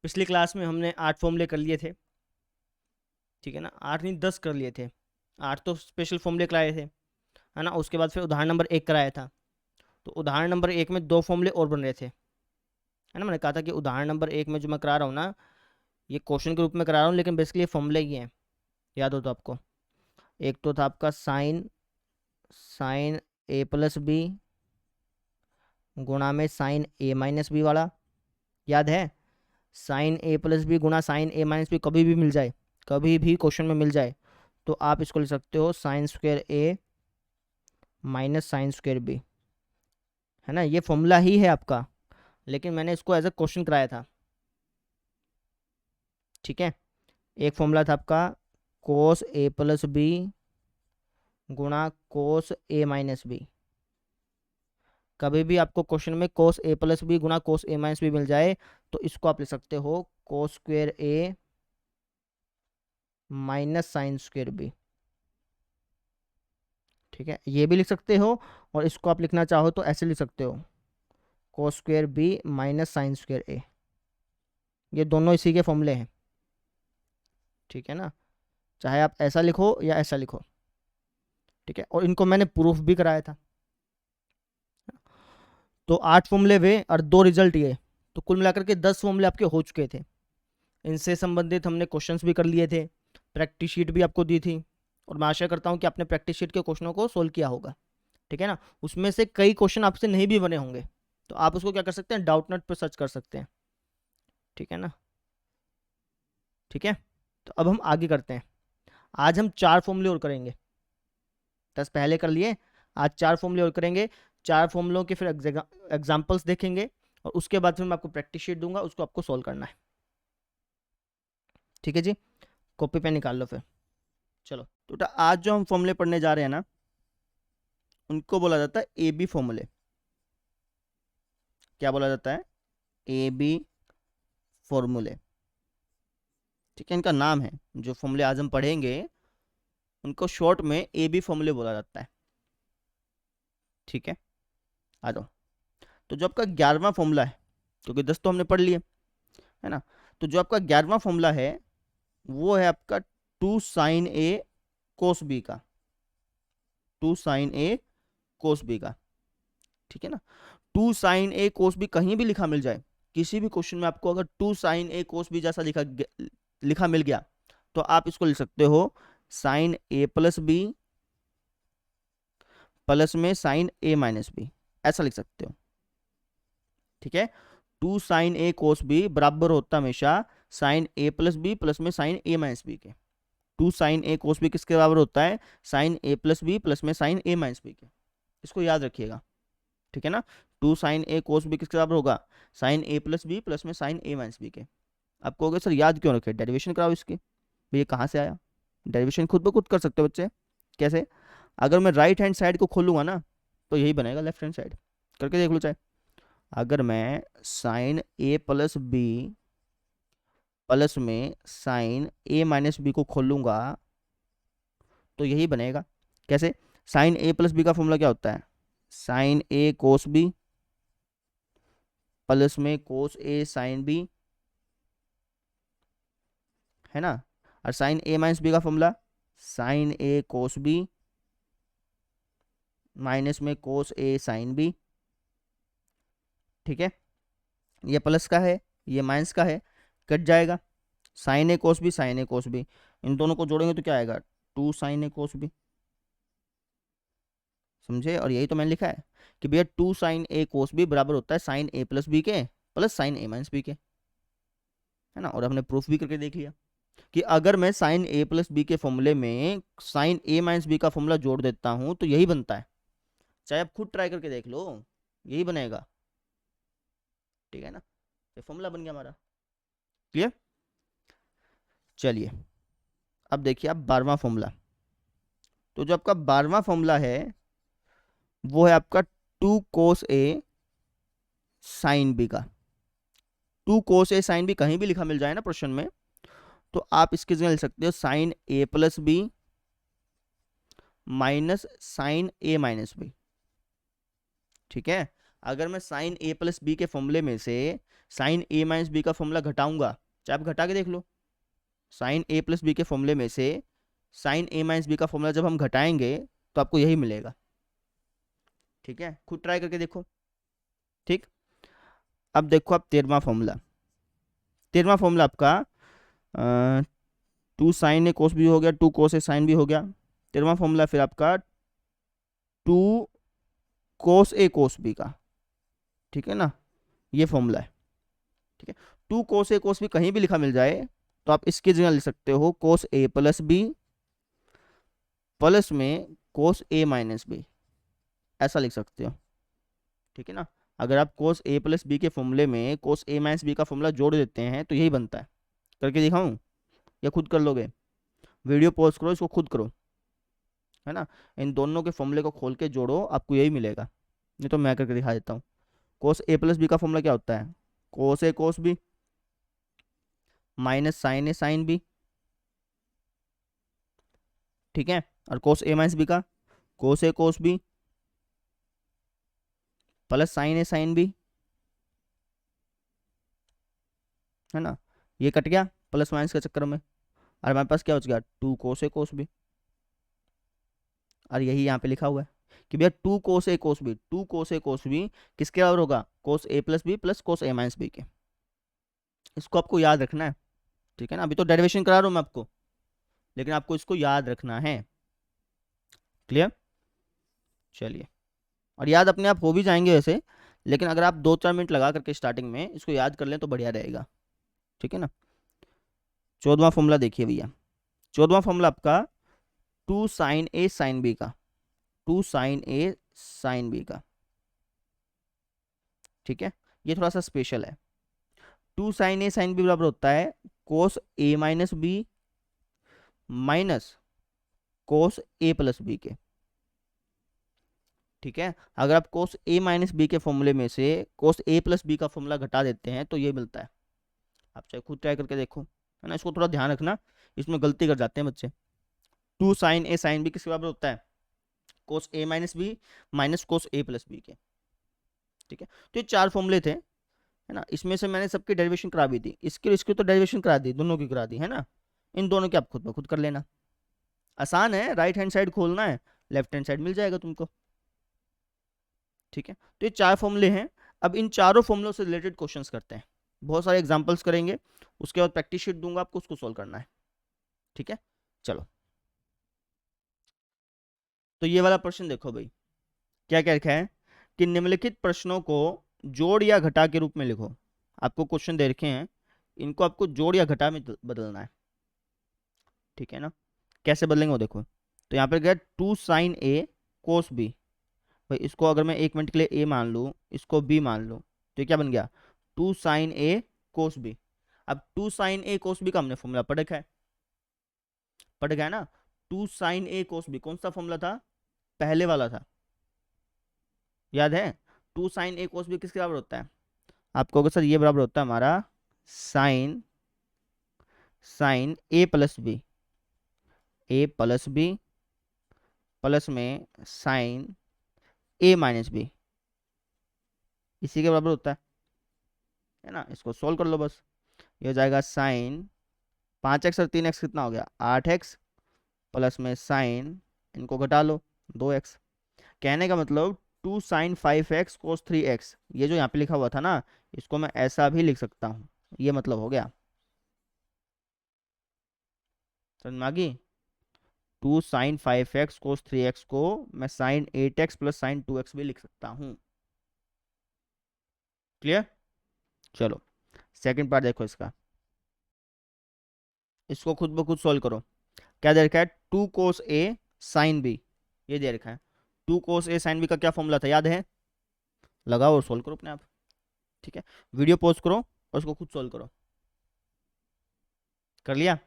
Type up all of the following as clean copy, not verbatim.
पिछली क्लास में हमने 8 फॉर्मूले कर लिए थे, ठीक है ना। 8 नहीं 10 कर लिए थे। 8 तो स्पेशल फॉर्मूले कराए थे, है ना। उसके बाद फिर उदाहरण नंबर 1 कराया था। तो उदाहरण नंबर 1 में 2 फॉर्मूले और बन रहे थे, है ना। मैंने कहा था कि उदाहरण नंबर 1 में जो मैं करा रहा हूँ ना, ये क्वेश्चन के रूप में करा रहा हूँ, लेकिन बेसिकली ये फॉर्मूले ही हैं, याद हो तो आपको। एक तो था आपका साइन साइन ए प्लस बी गुणा में साइन ए माइनस बी वाला, याद है। साइन ए प्लस बी गुणा साइन ए माइनस बी कभी भी मिल जाए, कभी भी क्वेश्चन में मिल जाए, तो आप इसको लिख सकते हो साइन स्क्वायर ए माइनस साइन स्क्वायर बी, है ना। ये फॉर्मूला ही है आपका, लेकिन मैंने इसको एज अ क्वेश्चन कराया था, ठीक है। एक फॉर्मूला था आपका कोस ए प्लस बी गुणा कोस ए माइनस बी। कभी भी आपको क्वेश्चन में कोस ए प्लस बी गुणा कोस ए माइनस बी मिल जाए, तो इसको आप लिख सकते हो कोस स्क्वायर ए माइनस साइन स्क्वायर बी, ठीक है। ये भी लिख सकते हो, और इसको आप लिखना चाहो तो ऐसे लिख सकते हो cos square B minus sine square A. ये दोनों इसी के फॉर्मूले हैं, ठीक है ना। चाहे आप ऐसा लिखो या ऐसा लिखो, ठीक है। और इनको मैंने प्रूफ भी कराया था। तो 8 फॉर्मूले हुए और 2 रिजल्ट ये, तो कुल मिलाकर के 10 फॉर्मूले आपके हो चुके थे। इनसे संबंधित हमने क्वेश्चंस भी कर लिए थे, प्रैक्टिस शीट भी आपको दी थी, और मैं आशा करता हूँ कि आपने प्रैक्टिस शीट के क्वेश्चनों को सोल्व किया होगा, ठीक है ना। उसमें से कई क्वेश्चन आपसे नहीं भी बने होंगे, तो आप उसको क्या कर सकते हैं, डाउट नोट पर सर्च कर सकते हैं, ठीक है ना। ठीक है, तो अब हम आगे करते हैं। आज हम 4 फॉर्मूले और करेंगे, 10 पहले कर लिए, आज 4 फॉर्मूले और करेंगे। 4 फॉर्मूलों के फिर एग्जाम्पल्स देखेंगे, और उसके बाद फिर मैं आपको प्रैक्टिस शीट दूंगा, उसको आपको सोल्व करना है, ठीक है जी। कॉपी पे निकाल लो फिर। चलो, तो आज जो हम फॉर्मूले पढ़ने जा रहे हैं ना, उनको बोला जाता है ए बी फॉर्मूले। क्या बोला जाता है, ए बी फॉर्मूले, ठीक है। इनका नाम है, जो फॉर्मूले आज हम पढ़ेंगे उनको शॉर्ट में ए बी फॉर्मूले बोला जाता है, ठीक है। आ जाओ। तो जो आपका 11वां फॉर्मूला है, क्योंकि 10 तो हमने पढ़ लिए, है ना। तो जो आपका 11वां फॉर्मूला है वो है आपका 2 साइन ए कोस बी का, 2 साइन ए कोस बी का, ठीक है ना। 2 साइन ए कोस बी कहीं भी लिखा मिल जाए, किसी भी क्वेश्चन में आपको अगर 2 साइन ए कोस बी जैसा लिखा मिल गया, तो आप इसको लिख सकते हो साइन ए प्लस बी प्लस में साइन ए माइनस बी, ऐसा लिख सकते हो, ठीक है। 2 साइन ए कोस बी बराबर होता है हमेशा साइन ए प्लस बी प्लस में साइन ए माइनस बी के। 2 साइन ए कोस बी किसके बराबर होता है, साइन ए प्लस बी प्लस में साइन ए माइनस बी के। इसको याद रखिएगा, ठीक है ना। 2 साइन ए कोस बी किसके बराबर होगा, साइन ए प्लस बी प्लस में साइन ए माइनस बी के। आप कहोगे सर याद क्यों रखे, डेरिवेशन कराओ इसकी। भैया कहाँ से आया, डेरिवेशन खुद ब खुद कर सकते हो बच्चे। कैसे, अगर मैं राइट हैंड साइड को खोलूंगा ना, तो यही बनेगा लेफ्ट हैंड साइड, करके देख लो चाहे। अगर मैं साइन ए प्लस बी प्लस में साइन ए माइनस बी को खोलूंगा, तो यही बनेगा। कैसे, साइन ए प्लस बी का फॉर्मूला क्या होता है, साइन ए कोस बी प्लस में कोस ए साइन बी, है ना। और साइन ए माइनस बी का फॉर्मूला साइन ए कोस बी माइनस में कोस ए साइन बी, ठीक है। ये प्लस का है, ये माइनस का है, कट जाएगा। साइन ए कोस बी साइन ए कोस बी, इन दोनों को जोड़ेंगे तो क्या आएगा, 2 साइन ए कोस बी, समझे। और यही तो मैंने लिखा है कि भैया 2 साइन ए कोस बी बराबर होता है साइन ए प्लस बी के प्लस साइन ए माइनस बी के, है ना। और हमने प्रूफ भी करके देख लिया कि अगर मैं साइन ए प्लस बी के फॉर्मूले में साइन ए माइनस बी का फॉर्मूला जोड़ देता हूं तो यही बनता है। चाहे आप खुद ट्राई करके देख लो, यही बनेगा, ठीक है ना। ये फॉर्मूला बन गया हमारा, क्लियर। चलिए, अब देखिए आप 12वां फॉर्मूला। तो जो आपका 12वां फॉर्मूला है वो है आपका 2 कोस ए साइन बी का। 2 कोस ए साइन बी कहीं भी लिखा मिल जाए ना प्रश्न में, तो आप इसके जगह लिख सकते हो साइन ए प्लस बी माइनस साइन ए माइनस बी, ठीक है। अगर मैं साइन ए प्लस बी के फॉर्मूले में से साइन ए माइनस बी का फॉर्मूला घटाऊंगा, चाहे आप घटा के देख लो, साइन ए प्लस बी के फॉर्मूले में से साइन ए माइनस बी का फॉर्मूला जब हम घटाएंगे तो आपको यही मिलेगा। ठीक है, खुद ट्राई करके देखो। ठीक, अब देखो आप 13वां फॉर्मूला, 13वां फॉर्मूला आपका 2 साइन ए कोस बी हो गया, 2 कोस ए साइन बी हो गया। 13वां फॉर्मूला फिर आपका 2 कोस ए कोस बी का, ठीक है ना, ये फॉर्मूला है। ठीक है, 2 कोस ए कोस बी कहीं भी लिखा मिल जाए तो आप इसकी जगह लिख सकते हो कोस ए प्लस बी प्लस में कोस ए माइनस बी, ऐसा लिख सकते हो। ठीक है ना, अगर आप कोस ए प्लस बी के फॉर्मूले में कोस ए माइनस बी का फॉर्मूला जोड़ देते हैं तो यही बनता है। करके दिखाऊं या खुद कर लोगे? वीडियो पॉज करो, इसको खुद करो, है ना, इन दोनों के फॉर्मूले को खोल के जोड़ो, आपको यही मिलेगा। नहीं तो मैं करके दिखा देता हूँ। कोस ए प्लस बी का फॉर्मूला क्या होता है? कोस A cos B minus sign A sine B, ठीक है, और कोस ए माइनस बी का कोस A cos B plus sign A sine B, है ना, ये कट गया प्लस माइनस के चक्कर में, और हमारे पास क्या बच गया? 2 कोस ए कोस बी। और यही यहाँ पे लिखा हुआ है कि भैया 2 कोस A cos B, 2 cos A cos B किसके बराबर होगा? कोस ए प्लस बी प्लस कोस ए माइनस बी के। इसको आपको याद रखना है, ठीक है ना, अभी तो डेरिवेशन करा रहा हूँ मैं आपको, लेकिन आपको इसको याद रखना है। क्लियर? चलिए, और याद अपने आप हो भी जाएंगे वैसे, लेकिन अगर आप 2-4 मिनट लगा करके स्टार्टिंग में इसको याद कर लें तो बढ़िया रहेगा। ठीक है ना, 14वां फॉर्मूला देखिए भैया, 14वां फॉर्मूला आपका 2 साइन ए साइन बी का, 2 साइन ए साइन बी का। ठीक है, ये थोड़ा सा स्पेशल है। 2 साइन ए साइन बी बराबर होता है कोस ए माइनस बी माइनस कोस ए प्लस बी के। ठीक है, अगर आप कोस ए माइनस बी के फॉर्मूले में से कोस ए प्लस बी का फॉर्मूला घटा देते हैं तो ये मिलता है। आप चाहे खुद ट्राई करके देखो, है ना, इसको थोड़ा ध्यान रखना, इसमें गलती कर जाते हैं बच्चे। 2 साइन ए साइन बी किसके बराबर होता है? कोस ए माइनस बी माइनस कोस ए प्लस बी के। ठीक है, तो ये 4 फॉर्मूले थे, है ना, इसमें से मैंने सबकी डेरिवेशन करा भी दी, इसकी इसकी तो डेरिवेशन करा दी, दोनों की करा दी, है ना। इन दोनों की आप खुद ब खुद कर लेना, आसान है, राइट हैंड साइड खोलना है, लेफ्ट हैंड साइड मिल जाएगा तुमको। ठीक है, तो ये 4 फॉर्मूले हैं। अब इन चारों फॉर्मूलों से रिलेटेड क्वेश्चंस करते हैं, बहुत सारे एग्जांपल्स करेंगे, उसके बाद प्रैक्टिस शीट दूंगा आपको, उसको सॉल्व करना है। ठीक है, चलो, तो ये वाला प्रश्न देखो भाई, क्या क्या लिखा है कि निम्नलिखित प्रश्नों को जोड़ या घटा के रूप में लिखो। आपको क्वेश्चन दे रखे हैं, इनको आपको जोड़ या घटा में बदलना है। ठीक है ना, कैसे बदलेंगे वो देखो। तो यहाँ पर गया 2 साइन ए कोस बी, भाई इसको अगर मैं 1 मिनट के लिए ए मान लूँ, इसको बी मान लूँ, तो ये क्या बन गया? 2 साइन ए कोस बी। अब 2 साइन ए कोस बी का हमने फॉर्मूला पढ़ रखा है, पढ़ गया ना। 2 साइन ए कोस बी कौन सा फॉर्मूला था? पहले वाला था, याद है? 2 साइन ए कोस बी किसके बराबर होता है? आपको अगर सर ये बराबर होता है हमारा साइन साइन ए प्लस बी, ए प्लस बी प्लस में साइन ए माइनस बी, इसी के बराबर होता है ना। इसको सोल्व कर लो बस, ये हो जाएगा साइन 5x और 3x कितना हो गया? 8x प्लस में साइन, इनको घटा लो 2x। कहने का मतलब 2 साइन 5x कोस 3x, ये जो यहाँ पे लिखा हुआ था ना, इसको मैं ऐसा भी लिख सकता हूँ, ये मतलब हो गया। समझ में आ गई? 2 साइन 5x कोस 3x को मैं sign 8x plus sign 2x भी लिख सकता हूँ। क्लियर? चलो, सेकंड पार्ट देखो इसका, इसको खुद ब खुद सोल्व करो। क्या दे रखा है? 2 कोस ए साइन बी, ये दे रखा है। 2 कोस ए साइन बी का क्या फॉर्मूला था, याद है? लगाओ और सोल्व करो अपने आप। ठीक है, वीडियो पॉज करो और उसको खुद सोल्व करो। कर लिया?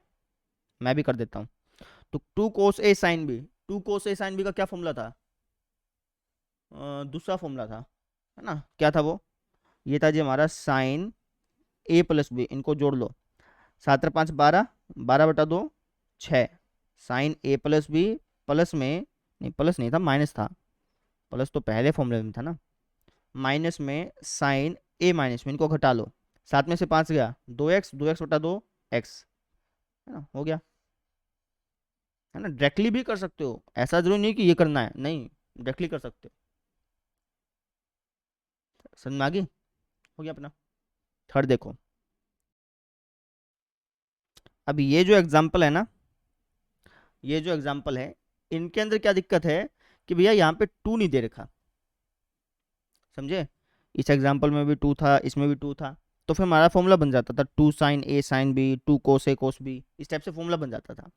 मैं भी कर देता हूँ। तो 2 कोस ए साइन बी, 2 कोस ए साइन बी का क्या फॉर्मूला था? दूसरा फॉर्मूला था, है ना, क्या था वो? ये था जी हमारा साइन ए प्लस बी, इनको जोड़ लो, 7 और 5 12, 12/2 6, साइन ए प्लस बी प्लस में, नहीं प्लस नहीं था, माइनस था, प्लस तो पहले फॉर्मूले में था ना, माइनस में साइन ए माइनस में, इनको घटा लो, 7 में से 5 गया 2x, 2x बटा 2x, है ना, हो गया, है ना। डायरेक्टली भी कर सकते हो, ऐसा जरूरी नहीं कि ये करना है, नहीं, डायरेक्टली कर सकते हो। समझ में आ गई? हो गया अपना। थर्ड देखो, अब ये जो एग्जाम्पल है ना, ये जो एग्जाम्पल है, इनके अंदर क्या दिक्कत है कि भैया यहाँ पे 2 नहीं दे रखा, समझे। इस एग्जाम्पल में भी 2 था, इसमें भी 2 था, तो फिर हमारा फॉर्मूला बन जाता था 2 sign A sine B, 2 cos A cos B, इस टाइप से फॉर्मूला बन जाता था।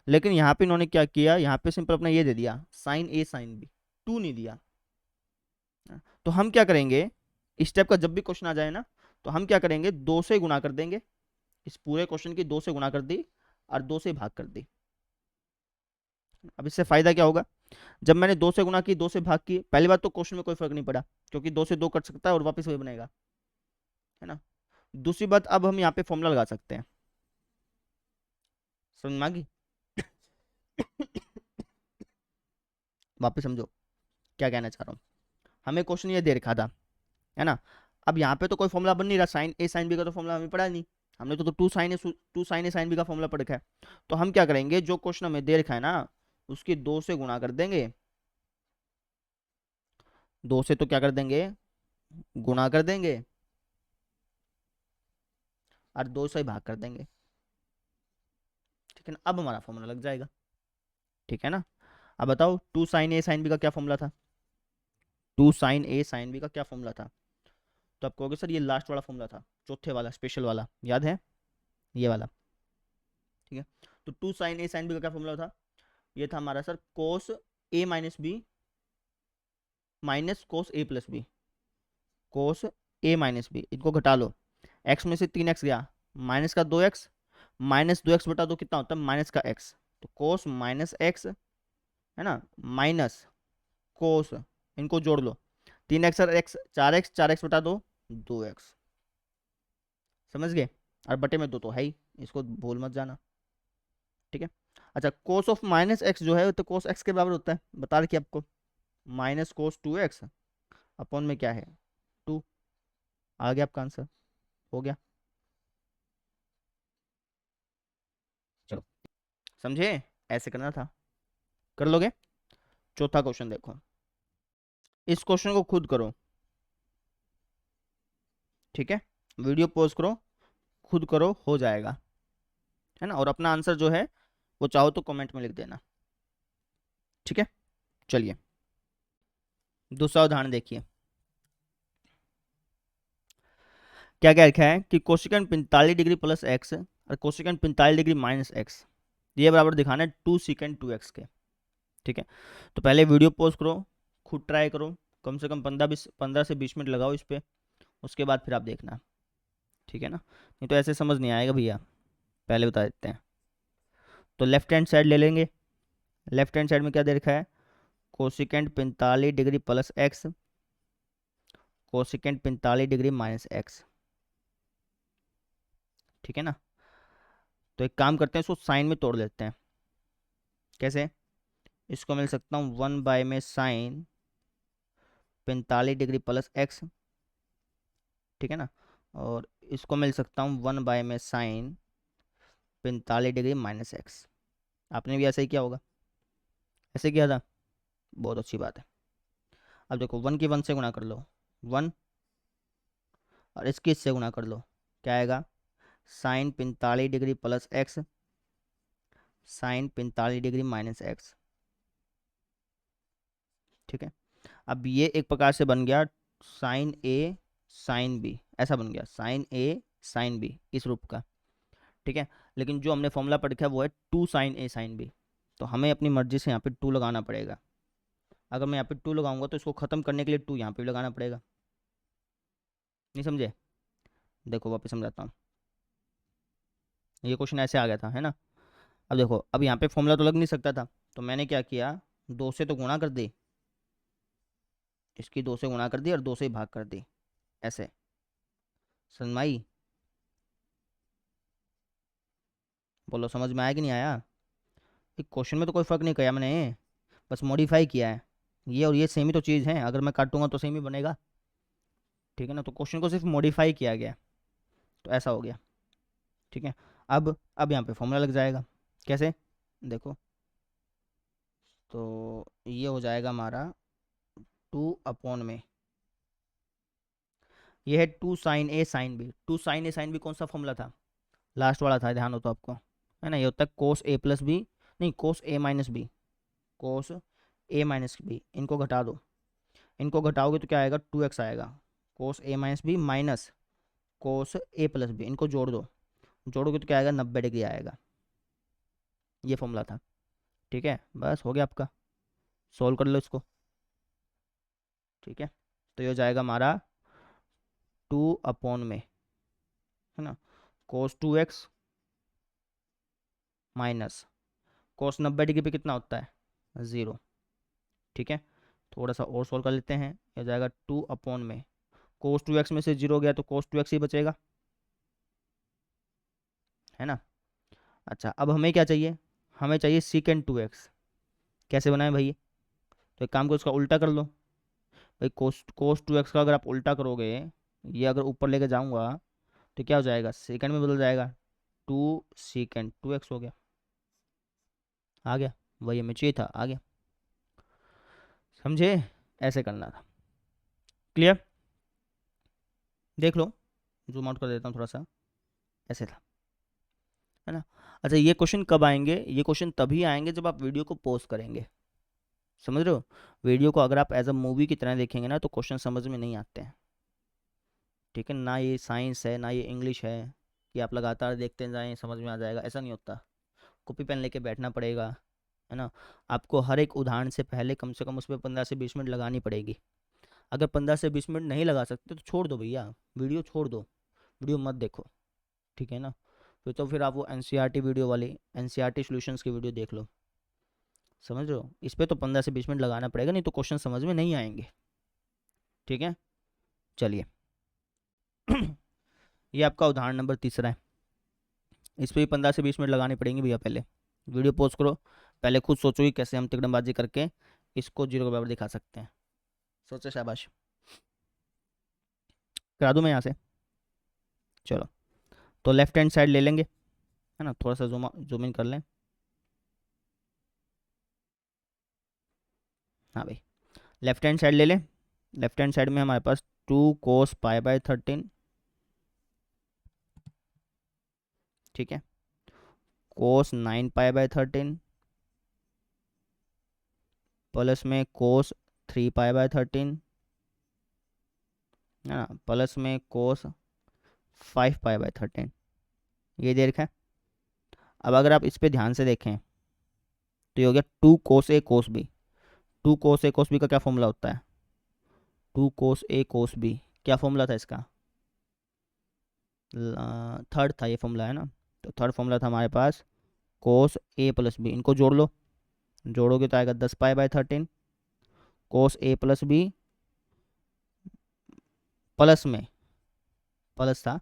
लेकिन यहाँ पे इन्होंने क्या किया, यहाँ पे सिंपल अपना ये दे दिया साइन ए साइन बी, 2 नहीं दिया। तो हम क्या करेंगे, इस टाइप का जब भी क्वेश्चन आ जाए ना, तो हम क्या करेंगे, 2 से गुणा कर देंगे, इस पूरे क्वेश्चन की 2 से गुणा कर दी और 2 से भाग कर दी। अब इससे फायदा क्या होगा, जब मैंने 2 से गुणा की, 2 से भाग की, पहली बात तो क्वेश्चन में कोई फर्क नहीं पड़ा, क्योंकि 2 से 2 कट सकता है और वापस वही बनेगा, है ना। दूसरी बात, अब हम यहाँ पे फॉर्मूला लगा सकते हैं, समझ में आ गई? वापस समझो क्या कहना चाह रहा हूँ। हमें क्वेश्चन ये दे रखा था, है ना। अब यहाँ पे तो कोई फॉर्मूला बन नहीं रहा, साइन ए साइन बी का तो फॉर्मूला हमें पड़ा नहीं, हमने तो 2 साइन ए साइन बी का फॉर्मूला पढ़ रखा है। तो हम क्या करेंगे, जो क्वेश्चन हमें दे रखा है ना, उसकी 2 से गुणा कर देंगे, 2 से तो क्या कर देंगे, गुणा कर देंगे, और 2 से भाग कर देंगे, ठीक है ना। अब हमारा फॉर्मूला लग जाएगा, ठीक है ना। अब बताओ 2 साइन ए साइन बी का क्या फॉर्मूला था, 2 साइन ए साइन बी का क्या फॉर्मूला था। तो आप कहोगे सर ये लास्ट वाला फॉर्मूला था, चौथे वाला स्पेशल वाला, याद है, ये वाला, ठीक है। तो 2 साइन ए साइन बी का क्या फॉर्मूला था, ये था हमारा सर कोस ए माइनस बी माइनस कोस ए प्लस बी, कोस ए माइनस बी, इनको घटा लो, एक्स में से 3x गया, माइनस का 2x, माइनस 2x बटा 2 कितना होता है, माइनस का x, तो कोस माइनस एक्स, है ना, माइनस कोस, इनको जोड़ लो, 3x और x 4x, 4x बटा 2 2x, समझ गए। और बटे में 2 तो है ही, इसको भूल मत जाना, ठीक है। अच्छा, कोस ऑफ माइनस एक्स जो है तो कोस एक्स के बराबर होता है, बता रखिए आपको, माइनस कोस 2x अपॉन में क्या है 2, आ गया आपका आंसर, हो गया। चलो, समझे, ऐसे करना था, कर लोगे। चौथा क्वेश्चन देखो, इस क्वेश्चन को खुद करो, ठीक है, वीडियो पॉज करो, खुद करो, हो जाएगा, है ना। और अपना आंसर जो है वो चाहो तो कमेंट में लिख देना, ठीक है। चलिए दूसरा उदाहरण देखिए, क्या क्या लिखा है कि कोशिकन 45 डिग्री प्लस एक्स और कोशिकन 45 डिग्री माइनस एक्स, ये बराबर दिखाना है 2 सेकेंड 2x के, ठीक है। तो पहले वीडियो पॉज करो, खुद ट्राई करो, कम से कम 15 से 20 मिनट लगाओ इस पर, उसके बाद फिर आप देखना, ठीक है ना, नहीं तो ऐसे समझ नहीं आएगा भैया, पहले बता देते हैं। तो लेफ्ट हैंड साइड ले लेंगे, लेफ्ट हैंड साइड में क्या दे रखा है, cosecant 45 degree plus x, cosecant 45 degree minus x, ठीक है ना। तो एक काम करते हैं, इसको साइन में तोड़ लेते हैं, कैसे, इसको मिल सकता हूँ 1 में साइन 45 डिग्री प्लस एक्स, ठीक है ना, और इसको मिल सकता हूँ 1 में साइन 45 डिग्री माइनस एक्स। आपने भी ऐसा ही किया होगा, ऐसे किया था, बहुत अच्छी बात है। अब देखो 1 की 1 से गुणा कर लो 1, और इसकी इससे गुणा कर लो, क्या आएगा, sine 45 degree plus x, sine 45 degree minus x, ठीक है। अब ये एक प्रकार से बन गया साइन ए साइन बी, ऐसा बन गया साइन ए साइन बी इस रूप का, ठीक है। लेकिन जो हमने फॉर्मूला पढ़ रखा है वो है 2 साइन ए साइन बी, तो हमें अपनी मर्जी से यहाँ पे 2 लगाना पड़ेगा। अगर मैं यहाँ पे 2 लगाऊंगा तो इसको ख़त्म करने के लिए 2 यहाँ पे भी लगाना पड़ेगा, नहीं समझे। देखो वापस समझाता हूँ, ये क्वेश्चन ऐसे आ गया था, है ना। अब देखो, अब यहाँ पे फॉर्मूला तो लग नहीं सकता था, तो मैंने क्या किया, 2 से तो गुणा कर दी, इसकी 2 से गुणा कर दी और 2 से ही भाग कर दी, ऐसे, समझ में आई, बोलो समझ में आया कि नहीं आया। एक क्वेश्चन में तो कोई फ़र्क नहीं किया मैंने, बस मॉडिफाई किया है, ये और ये सेम ही तो चीज़ है, अगर मैं काटूंगा तो सेम ही बनेगा, ठीक है ना। तो क्वेश्चन को सिर्फ मॉडिफाई किया गया, तो ऐसा हो गया। ठीक है, अब यहाँ पे फॉर्मूला लग जाएगा। कैसे, देखो, तो ये हो जाएगा हमारा 2/में, ये है 2 sin A sin B। 2 sin A sin B कौन सा फॉर्मूला था, लास्ट वाला था, ध्यान हो तो आपको, है ना। ये होता है cos A+B, नहीं cos A-B, cos A-B, इनको घटा दो, इनको घटाओगे तो क्या आएगा, 2x आएगा, cos A-B minus cos A+B, इनको जोड़ दो, जोड़ोगे तो क्या आएगा, 90 डिग्री आएगा। ये फॉर्मूला था। ठीक है, बस हो गया आपका, सोल्व कर लो इसको। ठीक है, तो ये हो जाएगा हमारा 2/में, है ना, cos 2x minus cos 90 degree पे कितना होता है, 0। ठीक है, थोड़ा सा और सोल्व कर लेते हैं। ये हो जाएगा 2/में, cos 2x में से 0 गया तो cos 2x ही बचेगा, है ना। अच्छा, अब हमें क्या चाहिए, हमें चाहिए secant 2x। कैसे बनाए भाई, तो एक काम करो, उसका उल्टा कर लो भाई। cos 2x का अगर आप उल्टा करोगे, ये अगर ऊपर लेके जाऊंगा तो क्या हो जाएगा, सेकंड में बदल जाएगा, 2 secant 2x हो गया, आ गया, वही हमें चाहिए था, आ गया। समझे, ऐसे करना था। क्लियर, देख लो, जूम आउट कर देता हूँ थोड़ा सा, ऐसे था, है ना। अच्छा, ये क्वेश्चन कब आएंगे, ये क्वेश्चन तभी आएंगे जब आप वीडियो को पॉज करेंगे, समझ रहे हो। वीडियो को अगर आप एज अ मूवी की तरह देखेंगे ना, तो क्वेश्चन समझ में नहीं आते हैं। ठीक है ना, ये साइंस है ना, ये इंग्लिश है कि आप लगातार देखते जाएं समझ में आ जाएगा, ऐसा नहीं होता। कॉपी पेन लेके बैठना पड़ेगा, है ना। आपको हर एक उदाहरण से पहले कम से कम उसमें 15 से 20 मिनट लगानी पड़ेगी। अगर 15 से 20 मिनट नहीं लगा सकते तो छोड़ दो भैया, वीडियो छोड़ दो, वीडियो मत देखो। ठीक है ना, फिर आप वो एनसीईआरटी वीडियो वाली, एनसीईआरटी सॉल्यूशंस की वीडियो देख लो, समझ रहे हो। इस पर तो 15 से 20 मिनट लगाना पड़ेगा, नहीं तो क्वेश्चन समझ में नहीं आएंगे। ठीक है, चलिए। ये आपका उदाहरण नंबर तीसरा है, इस पर भी 15 से 20 मिनट लगाने पड़ेंगे भैया। पहले वीडियो पॉज करो, पहले खुद सोचो कि कैसे हम तिकड़मबाजी करके इसको 0 के बराबर दिखा सकते हैं। सोचो, शाबाश, करा दूँ मैं यहाँ से। चलो, तो लेफ्ट हैंड साइड ले लेंगे, है ना, थोड़ा सा जूम इन कर लें। हाँ भाई, लेफ्ट हैंड साइड ले लें। लेफ्ट हैंड साइड में हमारे पास 2 cos π/13, ठीक है, cos 9π/13 प्लस में cos 3π/13, है ना, प्लस में cos 5π/13। ये दे रखा है। अब अगर आप इस पे ध्यान से देखें तो ये हो गया 2 cos A cos B। 2 cos A cos B का क्या फॉर्मूला होता है, 2 cos A cos B, क्या फॉर्मूला था इसका, थर्ड था ये फॉर्मूला, है ना। तो थर्ड फॉर्मूला था हमारे पास cos A+B, इनको जोड़ लो, जोड़ोगे तो आएगा 10π/13, cos A+B प्लस में, प्लस था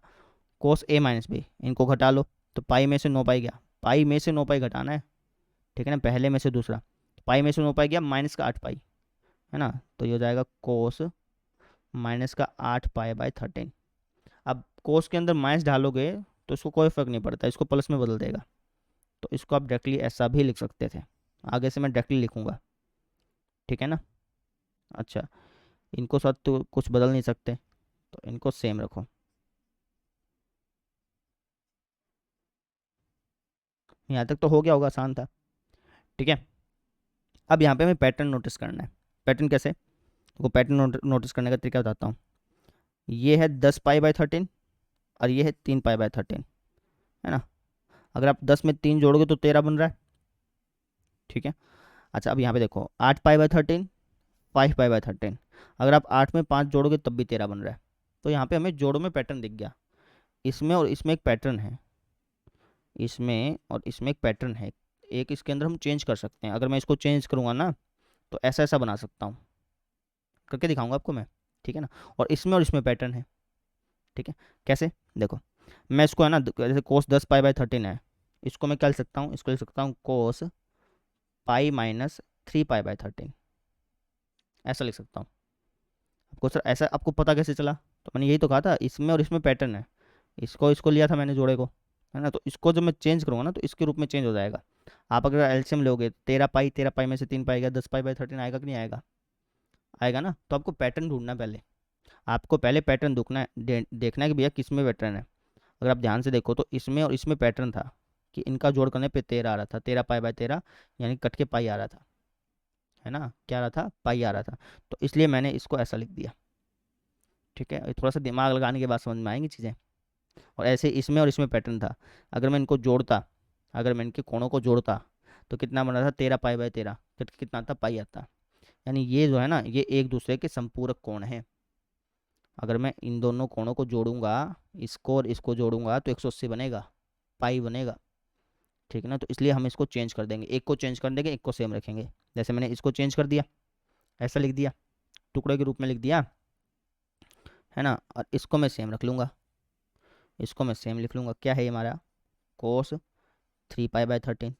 cos A-B, इनको घटा लो, तो पाई में से 9 पाई गया, पाई में से 9 पाई घटाना है। ठीक है ना, पहले में से दूसरा, पाई में से 9 पाई गया, माइनस का 8 पाई, है ना। तो ये हो जाएगा कोस माइनस का 8π/13। अब कोस के अंदर माइनस डालोगे तो इसको कोई फर्क नहीं पड़ता, इसको प्लस में बदल देगा। तो इसको आप डायरेक्टली ऐसा भी लिख सकते थे, आगे से मैं डायरेक्टली लिखूंगा। ठीक है ना। अच्छा, इनको साथ तो कुछ बदल नहीं सकते, तो इनको सेम रखो। यहाँ तक तो हो गया होगा, आसान था। ठीक है, अब यहाँ पे हमें पैटर्न नोटिस करना है। पैटर्न कैसे, तो पैटर्न नोटिस करने का तरीका बताता हूँ। ये है 10π/13 और ये है 3π/13, है ना। अगर आप 10 में 3 जोड़ोगे तो 13 बन रहा है। ठीक है, अच्छा, अब यहाँ पे देखो 8π/13, 5π/13, अगर आप 8 में 5 जोड़ोगे तब भी 13 बन रहा है। तो यहाँ पे हमें जोड़ों में पैटर्न दिख गया, इसमें और इसमें एक पैटर्न है, इसमें और इसमें एक पैटर्न है। एक इसके अंदर हम चेंज कर सकते हैं, अगर मैं इसको चेंज करूँगा ना तो ऐसा ऐसा बना सकता हूँ, करके दिखाऊंगा आपको मैं। ठीक है ना, और इसमें पैटर्न है। ठीक है, कैसे, देखो, मैं इसको, है ना, जैसे कोस 10π/13 है, इसको मैं क्या लिख सकता हूँ, इसको लिख सकता हूँ कोस पाई माइनस 3π/13, ऐसा लिख सकता हूँ। आपको सर ऐसा आपको पता कैसे चला, तो मैंने यही तो कहा था, इसमें और इसमें पैटर्न है, इसको इसको लिया था मैंने जोड़े को, है ना, तो इसको जब मैं चेंज करूँगा ना तो इसके रूप में चेंज हो जाएगा। आप अगर एलसीएम लोगे 13 पाई में से 3 पाई गया, 10 पाई/13 आएगा कि नहीं आएगा? आएगा ना। तो आपको पैटर्न ढूंढना है पहले, आपको पहले पैटर्न देखना है, देखना है कि भैया किस में पैटर्न है। अगर आप ध्यान से देखो तो इसमें और इसमें पैटर्न था कि इनका जोड़ करने पे 13 आ रहा था, 13 पाई/13, यानी कट के पाई आ रहा था, है ना, क्या आ रहा था, पाई आ रहा था। तो इसलिए मैंने इसको ऐसा लिख दिया। ठीक है, ये थोड़ा सा दिमाग लगाने के बाद समझ में आएंगी चीज़ें। और ऐसे इसमें और इसमें पैटर्न था, अगर मैं इनको जोड़ता, अगर मैं इनके कोणों को जोड़ता तो कितना बन रहा था, 13 पाई/13, कट के कितना आता, पाई आता। यानी ये जो है ना, ये एक दूसरे के संपूरक कोण है। अगर मैं इन दोनों कोणों को जोड़ूंगा, इसको और इसको जोड़ूंगा तो 180 बनेगा, पाई बनेगा। ठीक है ना, तो इसलिए हम इसको चेंज कर देंगे, एक को चेंज कर देंगे, एक को सेम रखेंगे। जैसे मैंने इसको चेंज कर दिया, ऐसा लिख दिया, टुकड़े के रूप में लिख दिया, है ना, और इसको मैं सेम रख लूँगा, इसको मैं सेम लिख लूँगा। क्या है ये हमारा, कोस 3 पाई/13।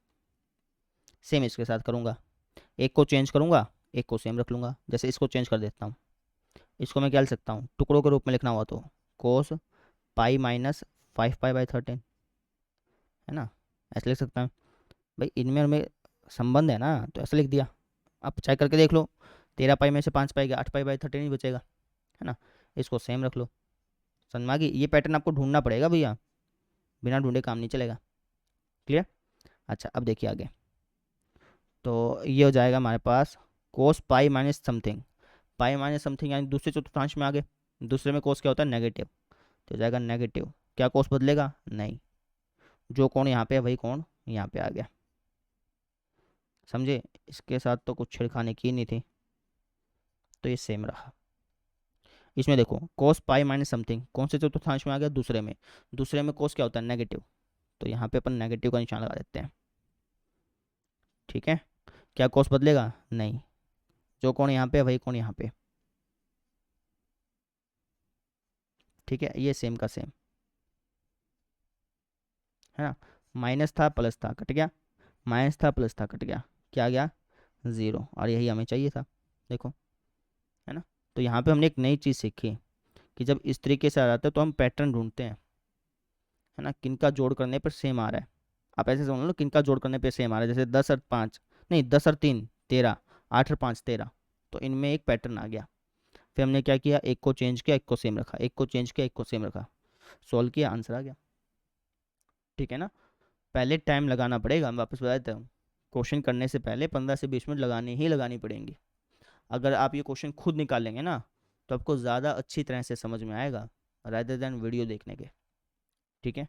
सेम इसके साथ करूँगा, एक को चेंज करूँगा, एक को सेम रख लूँगा। जैसे इसको चेंज कर देता हूँ, इसको मैं क्या लिख सकता हूँ, टुकड़ों के रूप में लिखना हुआ तो कोस पाई-5 पाई/13, है ना, ऐसे लिख सकता हूँ। भाई इनमें और में संबंध है ना, तो ऐसा लिख दिया। आप चेक करके देख लो, 13 पाई में से 5 पाई गया, 8 पाई/13 ही बचेगा, है ना। इसको सेम रख लो। समझ में आ गई? ये पैटर्न आपको ढूंढना पड़ेगा भैया, बिना ढूंढे काम नहीं चलेगा। क्लियर? अच्छा, अब देखिए आगे। तो ये हो जाएगा हमारे पास cos pi minus something, pi minus something यानी दूसरे चतुर्थांश में आ गए। दूसरे में कोस क्या होता है, नेगेटिव, तो हो जाएगा नेगेटिव। क्या कोस बदलेगा? नहीं, जो कोण यहाँ पे है वही कोण यहाँ पे आ गया। समझे? इसके साथ तो कुछ छिड़खाने की नहीं थी, तो ये सेम रहा। इसमें देखो कोस पाई माइनस समथिंग कौन से चतुर्थांश में आ गया, दूसरे में। दूसरे में कोस क्या होता है, नेगेटिव, तो यहाँ पे अपन नेगेटिव का निशान लगा देते हैं। ठीक है, क्या कोस बदलेगा? नहीं, जो कोण यहाँ पे है वही कोण यहाँ पे। ठीक है, ये सेम का सेम, है ना। माइनस था प्लस था, कट गया, माइनस था प्लस था, कट गया, क्या आ गया, ज़ीरो। और यही हमें चाहिए था, देखो, है ना। तो यहाँ पे हमने एक नई चीज़ सीखी कि जब इस तरीके से आ जाता है तो हम पैटर्न ढूंढते हैं, है ना, किनका जोड़ करने पर सेम आ रहा है। आप ऐसे समझ लो, किनका जोड़ करने पे सेम आ रहा है, जैसे 10 और 5, नहीं 10 और 3 13, 8 और 5 13, तो इनमें एक पैटर्न आ गया। फिर हमने क्या किया, एक को चेंज किया, एक को सेम रखा, एक को चेंज किया, एक को सेम रखा, सॉल्व किया, आंसर आ गया। ठीक है ना। पहले टाइम लगाना पड़ेगा, मैं वापस बता देता हूँ, क्वेश्चन करने से पहले 15 से 20 मिनट लगानी ही लगानी पड़ेंगी। अगर आप ये क्वेश्चन खुद निकालेंगे ना तो आपको ज़्यादा अच्छी तरह से समझ में आएगा रादर देन वीडियो देखने के। ठीक है,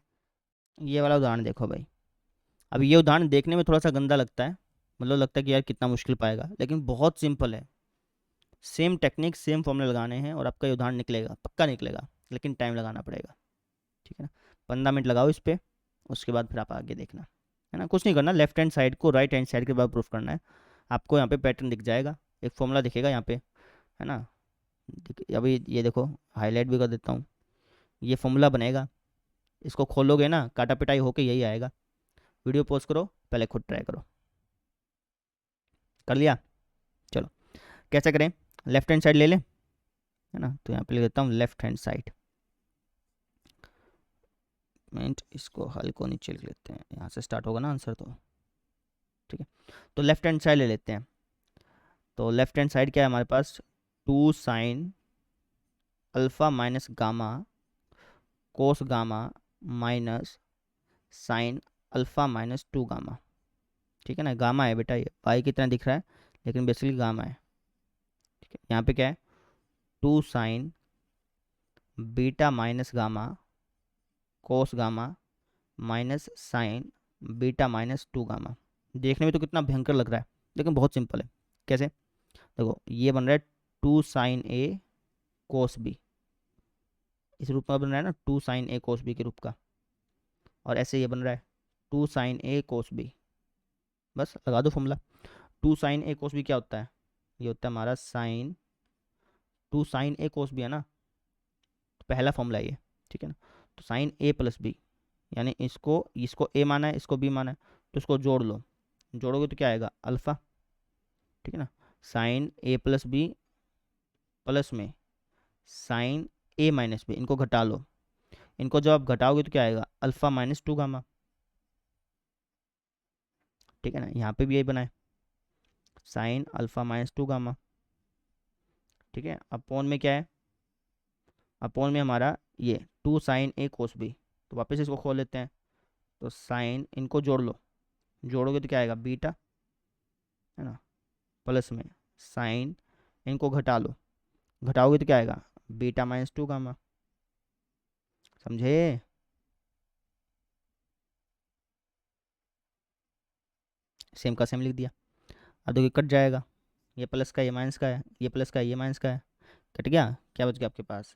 ये वाला उदाहरण देखो भाई। अब ये उदाहरण देखने में थोड़ा सा गंदा लगता है, मतलब लगता है कि यार कितना मुश्किल पाएगा, लेकिन बहुत सिंपल है। सेम टेक्निक, सेम फॉर्मूले लगाने हैं और आपका ये उदाहरण निकलेगा, पक्का निकलेगा, लेकिन टाइम लगाना पड़ेगा। ठीक है ना, 15 मिनट लगाओ इस पर, उसके बाद फिर आप आगे देखना, है ना। कुछ नहीं करना, लेफ्ट हैंड साइड को राइट हैंड साइड के बाद प्रूफ करना है। आपको यहाँ पे पैटर्न दिख जाएगा, एक फॉर्मूला दिखेगा यहाँ पे, है ना। अभी ये देखो, हाईलाइट भी कर देता हूँ, ये फॉर्मूला बनेगा, इसको खोलोगे ना, काटा पिटाई होके यही आएगा। वीडियो पॉज करो, पहले खुद ट्राई करो। कर लिया? चलो, कैसे करें, लेफ्ट हैंड साइड ले लें, है ना, तो यहाँ पे लिख देता हूँ लेफ्ट हैंड साइड। मिनट, इसको हल को नीचे लिख लेते हैं, यहाँ से स्टार्ट होगा ना आंसर तो। ठीक है, तो लेफ्ट हैंड साइड ले लेते हैं। तो लेफ्ट हैंड साइड क्या है हमारे पास, 2 sin alpha minus gamma cos gamma minus sine alpha minus 2 gamma. ठीक है ना, गामा है बेटा, ये पाई की तरह दिख रहा है लेकिन बेसिकली गामा है। ठीक है, यहाँ पे क्या है, 2 sin beta minus gamma cos gamma minus sign beta minus 2 gamma. देखने में तो कितना भयंकर लग रहा है, लेकिन बहुत सिंपल है। कैसे, देखो ये बन रहा है 2 sin A कोस B, इस रूप में बन रहा है ना, 2 sin A कोस B के रूप का। और ऐसे ये बन रहा है 2 sin A कोस B, बस लगा दो formula. 2 sin A cos B क्या होता है, ये होता है हमारा sine, 2 sin A cos B है ना, तो पहला फॉर्मूला ये। ठीक है ना, तो साइन A प्लस B, यानी इसको इसको A माना है, इसको B माना है, तो इसको जोड़ लो, जोड़ोगे तो क्या आएगा, अल्फ़ा। ठीक है ना, sine A plus B plus में साइन A माइनस B, इनको घटा लो, इनको जब आप घटाओगे तो क्या आएगा, अल्फा माइनस 2 गामा। ठीक है ना, यहाँ पे भी यही बनाए, साइन अल्फा माइनस 2 गामा। ठीक है, अपॉन में क्या है, अपॉन में हमारा ये 2 साइन ए कोस बी। तो वापस इसको खोल लेते हैं, तो साइन, इनको जोड़ लो, जोड़ोगे तो क्या आएगा, बीटा, है ना, प्लस में साइन, इनको घटा लो, घटाओगे तो क्या आएगा, बीटा माइनस 2 गामा। समझे? सेम का सेम लिख दिया। अब देखो कट जाएगा, ये प्लस का ये माइनस का है, ये प्लस का ये माइनस का है, कट गया। क्या बच गया आपके पास,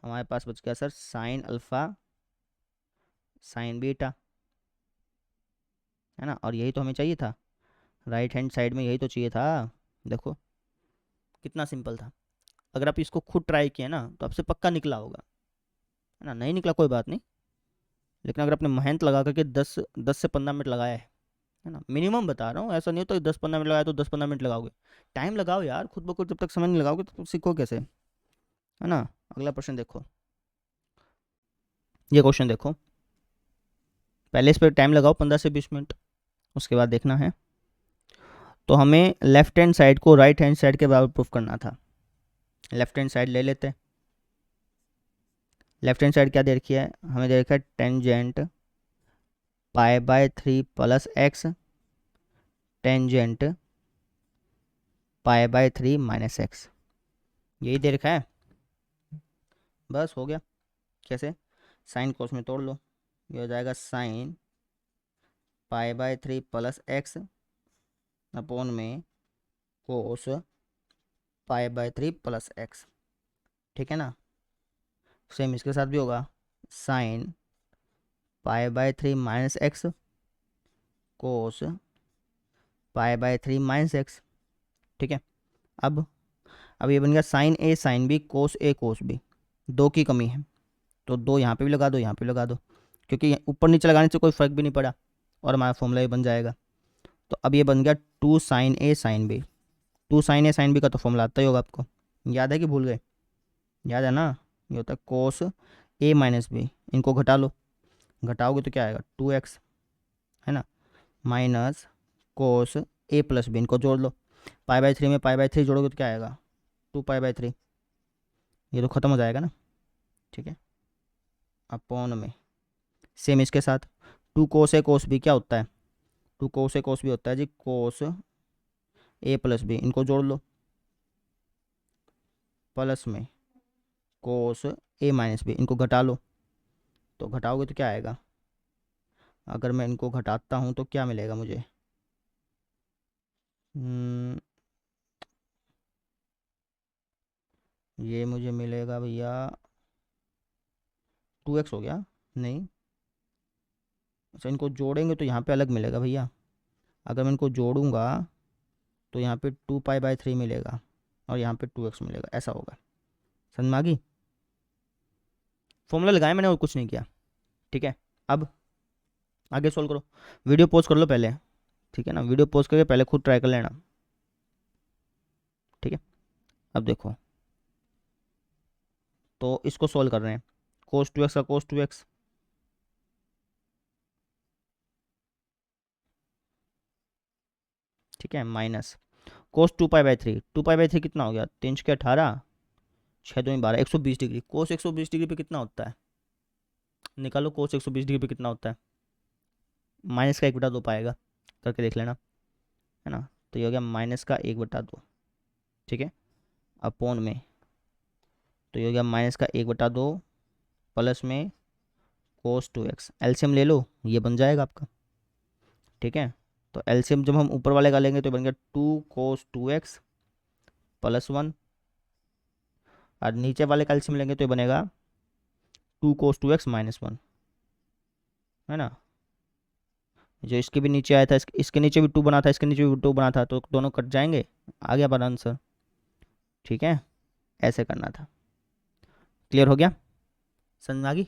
हमारे पास बच गया sir sine alpha sign beta, है ना। और यही तो हमें चाहिए था, राइट हैंड साइड में यही तो चाहिए था। देखो कितना सिंपल था। अगर आप इसको खुद ट्राई किए ना तो आपसे पक्का निकला होगा, है ना। नहीं निकला कोई बात नहीं, लेकिन अगर आपने मेहनत लगा करके 10 से 15 मिनट लगाया है ना, मिनिमम बता रहा हूँ, ऐसा नहीं हो तो 10-15 मिनट लगाया तो 10-15 मिनट लगाओगे। टाइम लगाओ यार, खुद ब खुद जब तक समझ नहीं लगाओगे तो सीखो कैसे, है ना। अगला प्रश्न देखो, ये क्वेश्चन देखो, पहले इस पर टाइम लगाओ 15 से 20 मिनट, उसके बाद देखना है। तो हमें लेफ्ट हैंड साइड को राइट हैंड साइड के बराबर प्रूफ करना था। लेफ्ट हैंड साइड ले लेते हैं। लेफ्ट हैंड साइड क्या दे रखी है, हमें दे रखा है tangent π/3 plus X, tangent π/3 minus X, यही दे रखा है। बस हो गया। कैसे, साइन कोस में तोड़ लो, ये हो जाएगा साइन π/3 प्लस एक्स अपॉन में कोस π/3 प्लस एक्स। ठीक है ना, सेम इसके साथ भी होगा, साइन π/3 माइनस एक्स कोस π/3 माइनस एक्स। ठीक है, अब ये बन गया sign A sine B cos A cos B, दो की कमी है तो दो यहाँ पे भी लगा दो, यहाँ पे भी लगा दो, क्योंकि ऊपर नीचे लगाने से कोई फ़र्क भी नहीं पड़ा और हमारा फॉर्मूला ये बन जाएगा। तो अब ये बन गया 2 साइन ए साइन बी। 2 साइन ए साइन बी का तो फॉर्मूला आता ही होगा आपको, याद है कि भूल गए, याद है ना। ये होता है कोस ए माइनस बी, इनको घटा लो, घटाओगे तो क्या आएगा 2x, है ना, माइनस कोस ए प्लस बी, इनको जोड़ लो, π/3 में π/3 जोड़ोगे तो क्या आएगा 2π/3, ये तो ख़त्म हो जाएगा ना। ठीक है, अपॉन में सेम इसके साथ 2 कोस ए कोस बी क्या होता है, 2 कोस ए कोस बी होता है जी कोस ए प्लस बी, इनको जोड़ लो, प्लस में कोस ए माइनस बी, इनको घटा लो, तो घटाओगे तो क्या आएगा, अगर मैं इनको घटाता हूँ तो क्या मिलेगा मुझे, ये मुझे मिलेगा भैया 2x हो गया, नहीं, अच्छा इनको जोड़ेंगे तो यहाँ पे अलग मिलेगा भैया, अगर मैं इनको जोड़ूंगा तो यहाँ पे 2π/3 मिलेगा और यहाँ पे 2x मिलेगा, ऐसा होगा। समझ में आ गई, फॉर्मूला लगाया मैंने और कुछ नहीं किया। ठीक है, अब आगे सोल्व करो, वीडियो पॉज कर लो पहले, ठीक है ना, वीडियो पॉज करके पहले खुद ट्राई कर लेना। ठीक है, अब देखो, तो इसको सोल्व कर रहे हैं, cos 2x का cos 2x, ठीक है, माइनस cos 2π/3, 2π/3 कितना हो गया, 3×18, 6×2 12, 120 डिग्री, cos 120 डिग्री पे कितना होता है, निकालो cos 120 डिग्री पे कितना होता है, माइनस का 1/2 पाएगा, करके देख लेना, है ना। तो ये हो गया माइनस का 1/2, ठीक है, अपॉन में, तो ये हो गया माइनस का 1/2 प्लस में cos 2x, एलसीएम ले लो, ये बन जाएगा आपका। ठीक है, तो एलसीएम जब हम ऊपर वाले का लेंगे तो बन गया 2 cos 2x प्लस 1, और नीचे वाले का एलसीएम लेंगे तो ये बनेगा 2 cos 2x माइनस 1, है ना। जो इसके भी नीचे आया था, इसके नीचे भी 2 बना था, इसके नीचे भी 2 बना था, तो दोनों कट जाएंगे, आ गया हमारा आंसर। ठीक है, ऐसे करना था। क्लियर हो गया, समझ में आ गई।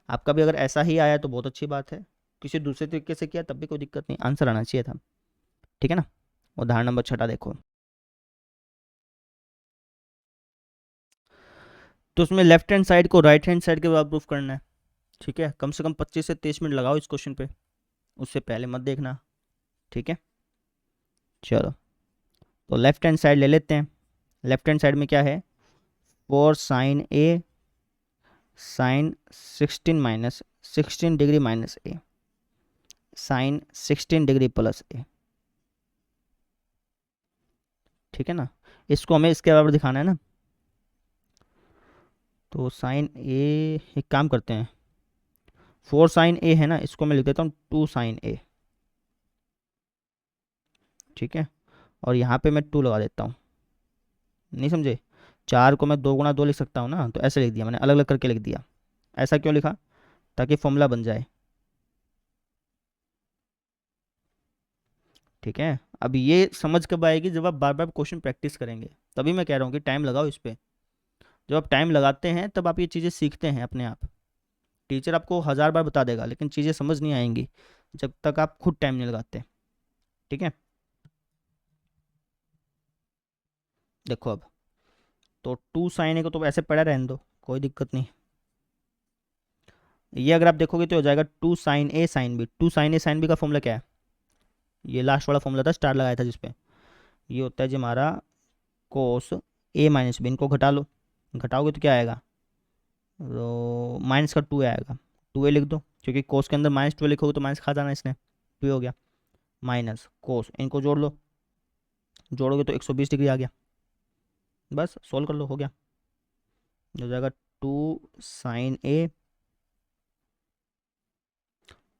आपका भी अगर ऐसा ही आया तो बहुत अच्छी बात है, किसी दूसरे तरीके से किया तब भी कोई दिक्कत नहीं, आंसर आना चाहिए था। ठीक है ना, उदाहरण नंबर 6 देखो, तो उसमें लेफ्ट हैंड साइड को राइट हैंड साइड के बराबर प्रूफ करना है। ठीक है, कम से कम 25 से 30 मिनट लगाओ इस क्वेश्चन पे, उससे पहले मत देखना। ठीक है, चलो तो लेफ्ट हैंड साइड ले लेते हैं। लेफ्ट हैंड साइड में क्या है, 4 sin A sine 16 degree minus A sine 16 degree plus A. ठीक है ना, इसको हमें इसके बराबर दिखाना है ना। तो साइन ए, एक काम करते हैं, 4 sin A है ना, इसको मैं लिख देता हूँ 2 sin A। ठीक है, और यहाँ पे मैं 2 लगा देता हूँ। नहीं समझे, 4 को मैं 2 × 2 लिख सकता हूँ ना, तो ऐसे लिख दिया मैंने, अलग अलग करके लिख दिया। ऐसा क्यों लिखा, ताकि फॉर्मूला बन जाए। ठीक है, अब ये समझ कब आएगी, जब आप बार बार क्वेश्चन प्रैक्टिस करेंगे, तभी मैं कह रहा हूँ कि टाइम लगाओ इस पर। जब आप टाइम लगाते हैं तब आप ये चीज़ें सीखते हैं अपने आप। टीचर आपको 1000 बार बता देगा, लेकिन चीज़ें समझ नहीं आएंगी जब तक आप खुद टाइम नहीं लगाते। ठीक है, देखो अब, तो 2 sin A को तो ऐसे पड़ा रहने दो, कोई दिक्कत नहीं। ये अगर आप देखोगे तो हो जाएगा 2 sin A sin B। 2 sin A sin B का फॉर्मूला क्या है, ये लास्ट वाला फॉर्मूला था, स्टार लगाया था जिसपे। ये होता है जी हमारा कोस A - B। इनको घटा लो, घटाओगे तो क्या आएगा, तो -2 आएगा। 2A लिख दो, क्योंकि कोस के अंदर -2 लिखोगे तो माइनस खा जाना इसने, 2 हो गया। माइनस कोस, इनको जोड़ लो, जोड़ोगे तो 120 डिग्री आ गया। बस सोल्व कर लो, हो गया। हो जाएगा 2 sin A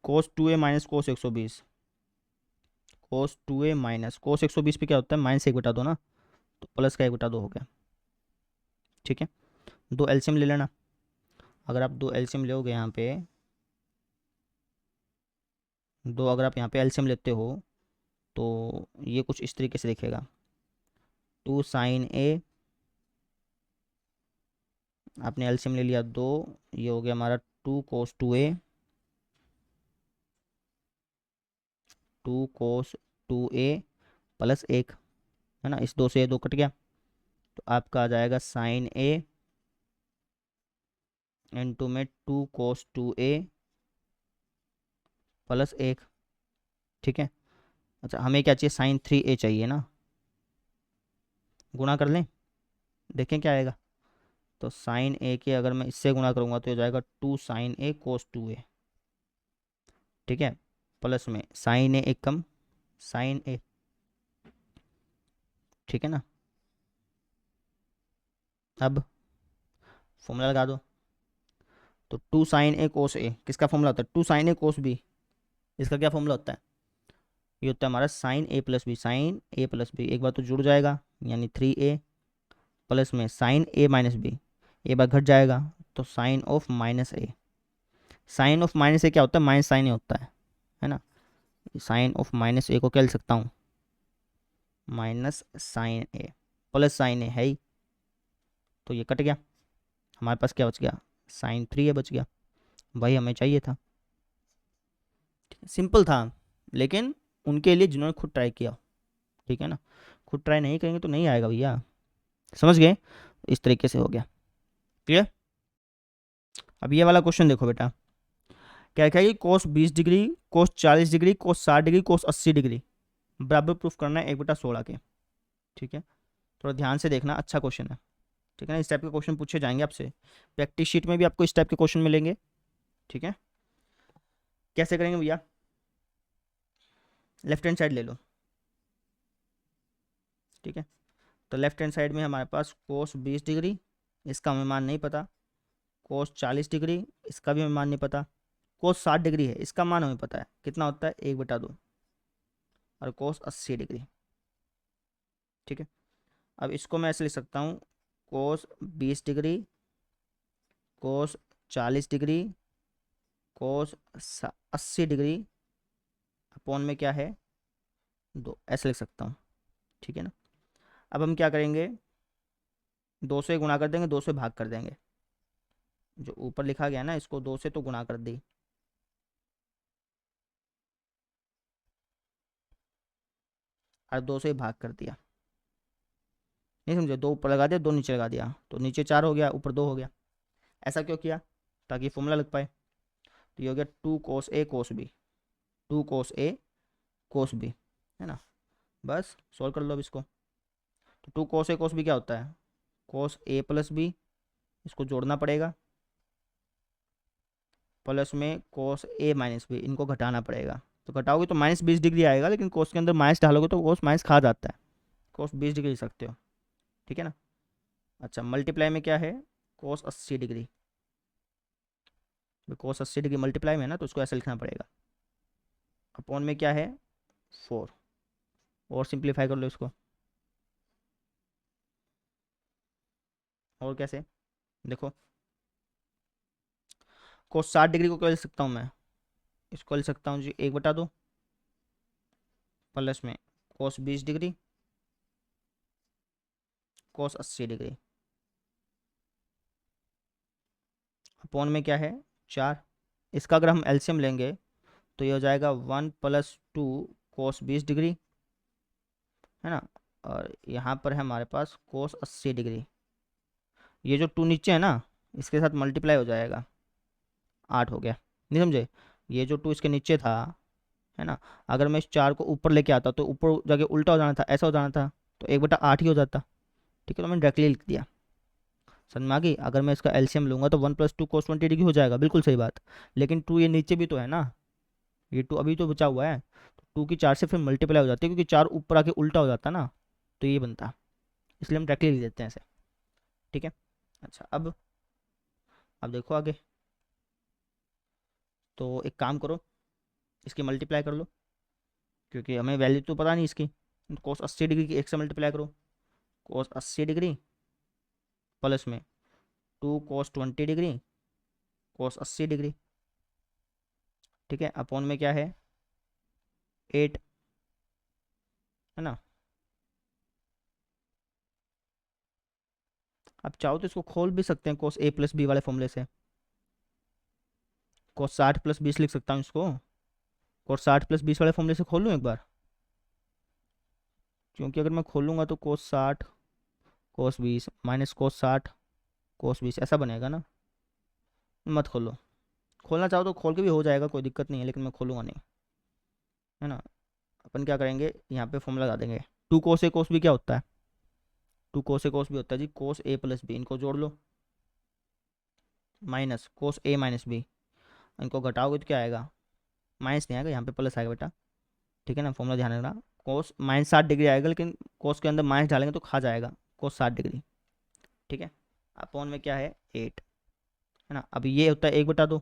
cos 2A minus cos 120। cos 2A minus cos 120 पे क्या होता है, -1/2 ना, तो प्लस का 1/2 हो गया। ठीक है, दो एलसीएम ले लेना। अगर आप दो एलसीएम लोगे यहाँ पे, दो अगर आप यहाँ पे एलसीएम लेते हो, तो ये कुछ इस तरीके से दिखेगा। 2 sin A, आपने एलसीएम ले लिया 2, ये हो गया हमारा 2 cos 2A। 2 cos 2A plus 1, है ना, इस 2 से ये 2 कट गया, तो आपका आ जाएगा sin A इंटू में 2 cos 2A प्लस 1। ठीक है, अच्छा हमें क्या चाहिए, sin 3A चाहिए ना, गुणा कर लें, देखें क्या आएगा। तो sin A के अगर मैं इससे गुणा करूँगा तो हो जाएगा 2 sin A cos 2A। ठीक है, प्लस में sin A एक कम, sin A। ठीक है ना, अब फॉर्मूला लगा दो। तो 2 sin A cos A किसका फॉर्मूला होता है, 2 sin A cos B, इसका क्या फॉर्मूला होता है, ये होता है हमारा sin A+B। sin A+B एक बार तो जुड़ जाएगा, यानी 3A, प्लस में sin A - B, ये बार घट जाएगा, तो sin of -A। sin of -A क्या होता है, माइनस साइन ए होता है ना। sin of -A को क्या लिख सकता हूँ, -sin A plus sin A है ही, तो ये कट गया, हमारे पास क्या बच गया, sin 3A बच गया, वही हमें चाहिए था। सिंपल था, लेकिन उनके लिए जिन्होंने खुद ट्राई किया। ठीक है ना, खुद ट्राई नहीं करेंगे तो नहीं आएगा भैया, समझ गए, इस तरीके से हो गया। क्लियर। अब ये वाला क्वेश्चन देखो बेटा, क्या क्या, कोस 20 डिग्री, कोस 40 डिग्री, कोस 60 डिग्री, कोस 80 डिग्री बराबर प्रूफ करना है 1/16 के। ठीक है, थोड़ा ध्यान से देखना, अच्छा क्वेश्चन है। ठीक है ना, इस टाइप के क्वेश्चन पूछे जाएंगे आपसे, प्रैक्टिस शीट में भी आपको इस टाइप के क्वेश्चन मिलेंगे। ठीक है, कैसे करेंगे भैया, लेफ्ट हैंड साइड ले लो। ठीक है, तो लेफ्ट हैंड साइड में हमारे पास कोस 20 डिग्री, इसका हमें मान नहीं पता। कोस 40 डिग्री, इसका भी हमें मान नहीं पता। कोस 60 डिग्री है, इसका मान हमें पता है, कितना होता है, 1/2। और कोस 80 डिग्री। ठीक है, अब इसको मैं ऐसे लिख सकता हूँ, कोस 20 degree, cos 40 degree, cos 80 degree upon में क्या है, 2, ऐसे लिख सकता हूँ। ठीक है ना, अब हम क्या करेंगे, 2 से गुणा कर देंगे, 2 से भाग कर देंगे, जो ऊपर लिखा गया ना इसको 2 से तो गुणा कर दी, और 2 से भाग कर दिया। नहीं समझे, दो ऊपर लगा दिया, दो नीचे लगा दिया, तो नीचे 4 हो गया, ऊपर 2 हो गया। ऐसा क्यों किया? ताकि फॉर्मूला लग पाए। तो ये हो गया 2 cos A cos B, 2 cos A cos B, है ना। बस सॉल्व कर लो अब इसको। तो 2 cos A cos B क्या होता है? cos A + B, इसको जोड़ना पड़ेगा, प्लस में cos A - B, इनको घटाना पड़ेगा। तो घटाओगे तो -20 डिग्री आएगा, लेकिन कोस के अंदर माइनस डालोगे तो कोस माइनस खा जाता है। कोस 20 डिग्री लिख सकते हो, ठीक है ना। अच्छा, मल्टीप्लाई में क्या है? कोस 80 डिग्री। कोस 80 डिग्री मल्टीप्लाई में है ना, तो उसको ऐसे लिखना पड़ेगा। अपॉन में क्या है? 4। और सिंप्लीफाई कर लो इसको। और कैसे? देखो, कोस 60 डिग्री को क्या लिख सकता हूँ मैं? इसको लिख सकता हूँ जी 1/2 प्लस में cos 20 degree cos 80 degree, upon में क्या है? 4। इसका अगर हम एलसीएम लेंगे तो ये हो जाएगा 1 + 2 कोस 20 डिग्री, है ना। और यहाँ पर है हमारे पास कोस 80 डिग्री। ये जो 2 नीचे है ना, इसके साथ मल्टीप्लाई हो जाएगा, 8 हो गया। नहीं समझे? ये जो 2 इसके नीचे था, है ना, अगर मैं इस 4 को ऊपर लेके आता तो ऊपर जाके उल्टा हो जाना था, ऐसा हो जाना था, तो 1/8 ही हो जाता। ठीक है, तो मैंने डायरेक्टली लिख दिया। समझ में आ गई? अगर मैं इसका एलसीएम लूंगा तो 1 + 2 cos 20 डिग्री हो जाएगा, बिल्कुल सही बात। लेकिन 2 ये नीचे भी तो है ना, ये 2 अभी तो बचा हुआ है, तो 2 की 4 से फिर मल्टीप्लाई हो जाती है, क्योंकि 4 ऊपर आके उल्टा हो जाता ना, तो ये बनता। इसलिए हम डायरेक्टली लिख देते हैं ऐसे। ठीक है। अच्छा, अब देखो आगे। तो एक काम करो, इसकी मल्टीप्लाई कर लो, क्योंकि हमें वैल्यू तो पता नहीं इसकी। कोस 80 डिग्री की 1 से मल्टीप्लाई करो, कोस 80 डिग्री प्लस में 2 cos 20 डिग्री कोस 80 डिग्री। ठीक है, अपॉन में क्या है? 8, है ना। आप चाहो तो इसको खोल भी सकते हैं कोस A + B वाले फॉर्मूले से। कोस 60 + 20 लिख सकता हूँ इसको, कोस 60 + 20 वाले फॉर्मूले से खोल लूँ एक बार। क्योंकि अगर मैं खोलूँगा तो कोस 60 कोस 20 माइनस कोस 60 कोस 20 ऐसा बनेगा ना। मत खोलो, खोलना चाहो तो खोल के भी हो जाएगा, कोई दिक्कत नहीं है, लेकिन मैं खोलूँगा नहीं, है ना। अपन क्या करेंगे, यहाँ पे फॉर्मूला लगा देंगे। 2 cos A cos B क्या होता है? 2 cos A cos B होता है जी cos A + B, इनको जोड़ लो, माइनस cos A - B, इनको घटाओगे तो क्या आएगा? माइनस नहीं आएगा, यहाँ पे प्लस आएगा बेटा। ठीक है ना, फॉर्मूला ध्यान रखना। कोस -60 डिग्री आएगा, लेकिन कोस के अंदर माइनस डालेंगे तो खा जाएगा, कोस 60 डिग्री। ठीक है, अपॉन में क्या है? 8, है ना। अब ये होता है 1/2,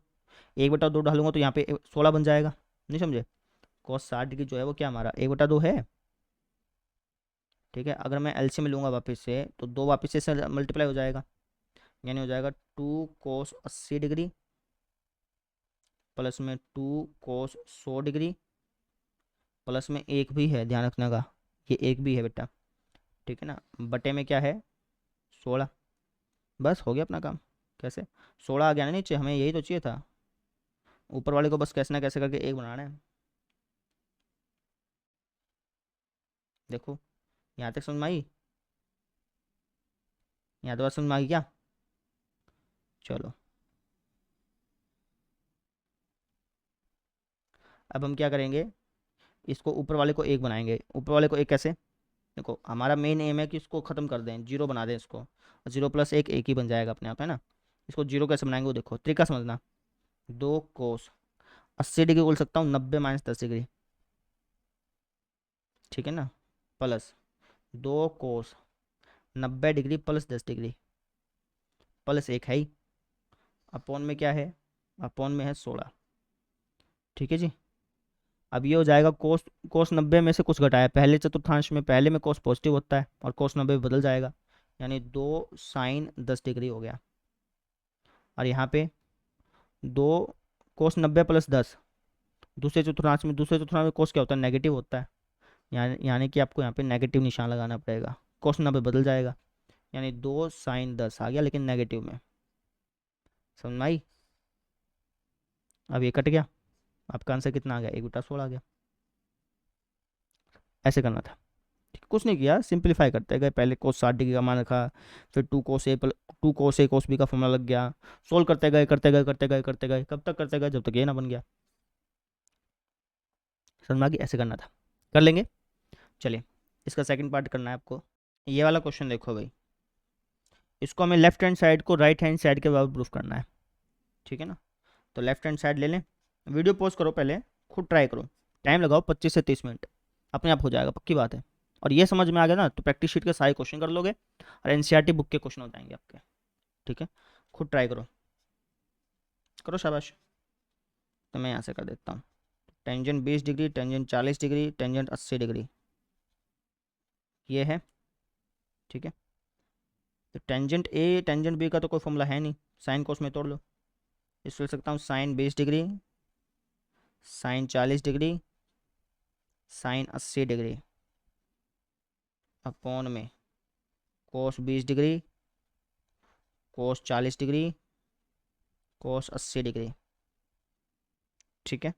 1/2 डालूंगा तो यहाँ पे 16 बन जाएगा। नहीं समझे? कोस 60 डिग्री जो है वो क्या हमारा 1/2 है। ठीक है, अगर मैं एलसीएम लूँगा वापस से, तो 2 वापस से मल्टीप्लाई हो जाएगा, यानी हो जाएगा 2 cos 80 डिग्री प्लस में 2 cos 100 डिग्री, प्लस में एक भी है, ध्यान रखने का, ये एक भी है बेटा। ठीक है ना, बटे में क्या है? 16। बस हो गया अपना काम। कैसे? 16 आ गया ना नीचे, हमें यही तो चाहिए था। ऊपर वाले को बस कैसे ना कैसे करके एक बनाना है। देखो, यहाँ तक समझ में आई? यहाँ तो बात समझ में आ गई क्या? चलो, अब हम क्या करेंगे, इसको ऊपर वाले को एक बनाएंगे। ऊपर वाले को एक कैसे? देखो, हमारा मेन एम है कि इसको ख़त्म कर दें, जीरो बना दें इसको। 0 + 1 एक ही बन जाएगा अपने आप, है ना। इसको जीरो कैसे बनाएंगे वो देखो, तरीका समझना। 2 cos 80 डिग्री बोल सकता हूँ, 90 - 10 डिग्री, ठीक है ना, plus 2 cos 90 degree plus 10 degree, plus एक है ही, अपॉन में क्या है? अपॉन में है 16। ठीक है जी। अब ये हो जाएगा कोस, कोस 90 में से कुछ घटाया, पहले चतुर्थांश में पहले में कोस पॉजिटिव होता है और कोस 90 बदल जाएगा, यानी 2 sin 10 डिग्री हो गया। और यहाँ पे 2 cos 90 + 10, दूसरे चतुर्थांश में कोस क्या होता है? नेगेटिव होता है, यानी कि आपको यहाँ पे नेगेटिव निशान लगाना पड़ेगा, कोस 90 बदल जाएगा, यानी 2 sin 10 आ गया, लेकिन नेगेटिव में। समझ में आई? अब ये कट गया, आपका आंसर कितना आ गया? 1/16 आ गया। ऐसे करना था। कुछ नहीं किया, सिंपलीफाई करते गए। पहले कोस 60 डिग्री का मान रखा, फिर two cos A cos B का फॉर्मूला लग गया, सोल्व करते गए करते गए करते गए करते गए, कब तक करते गए, जब तक ये ना बन गया। समझ में आ गई? ऐसे करना था, कर लेंगे। चलिए इसका सेकंड पार्ट करना है आपको। ये वाला क्वेश्चन देखो भाई, इसको हमें लेफ्ट हैंड साइड को राइट हैंड साइड के बराबर प्रूफ करना है, ठीक है ना। तो लेफ्ट हैंड साइड ले लें, वीडियो पॉज करो, पहले खुद ट्राई करो, टाइम लगाओ 25 से 30 मिनट, अपने आप हो जाएगा, पक्की बात है। और ये समझ में आ गया ना तो प्रैक्टिस शीट के सारे क्वेश्चन कर लोगे और एनसीईआरटी बुक के क्वेश्चन हो जाएंगे आपके, ठीक है। खुद ट्राई करो, करो शाबाश। तो मैं यहाँ से कर देता हूँ, tangent 20 degree, tangent 40 degree, tangent 80 degree, ये है, ठीक है। तो टेंजेंट ए टेंजेंट बी का तो कोई फॉर्मूला है नहीं, साइन कोस में तोड़ लो। इसको लिख सकता हूँ sine 20 degree, sine 40 degree, sine 80 degree upon में cos 20 degree, cos 40 degree, cos 80 degree, ठीक है।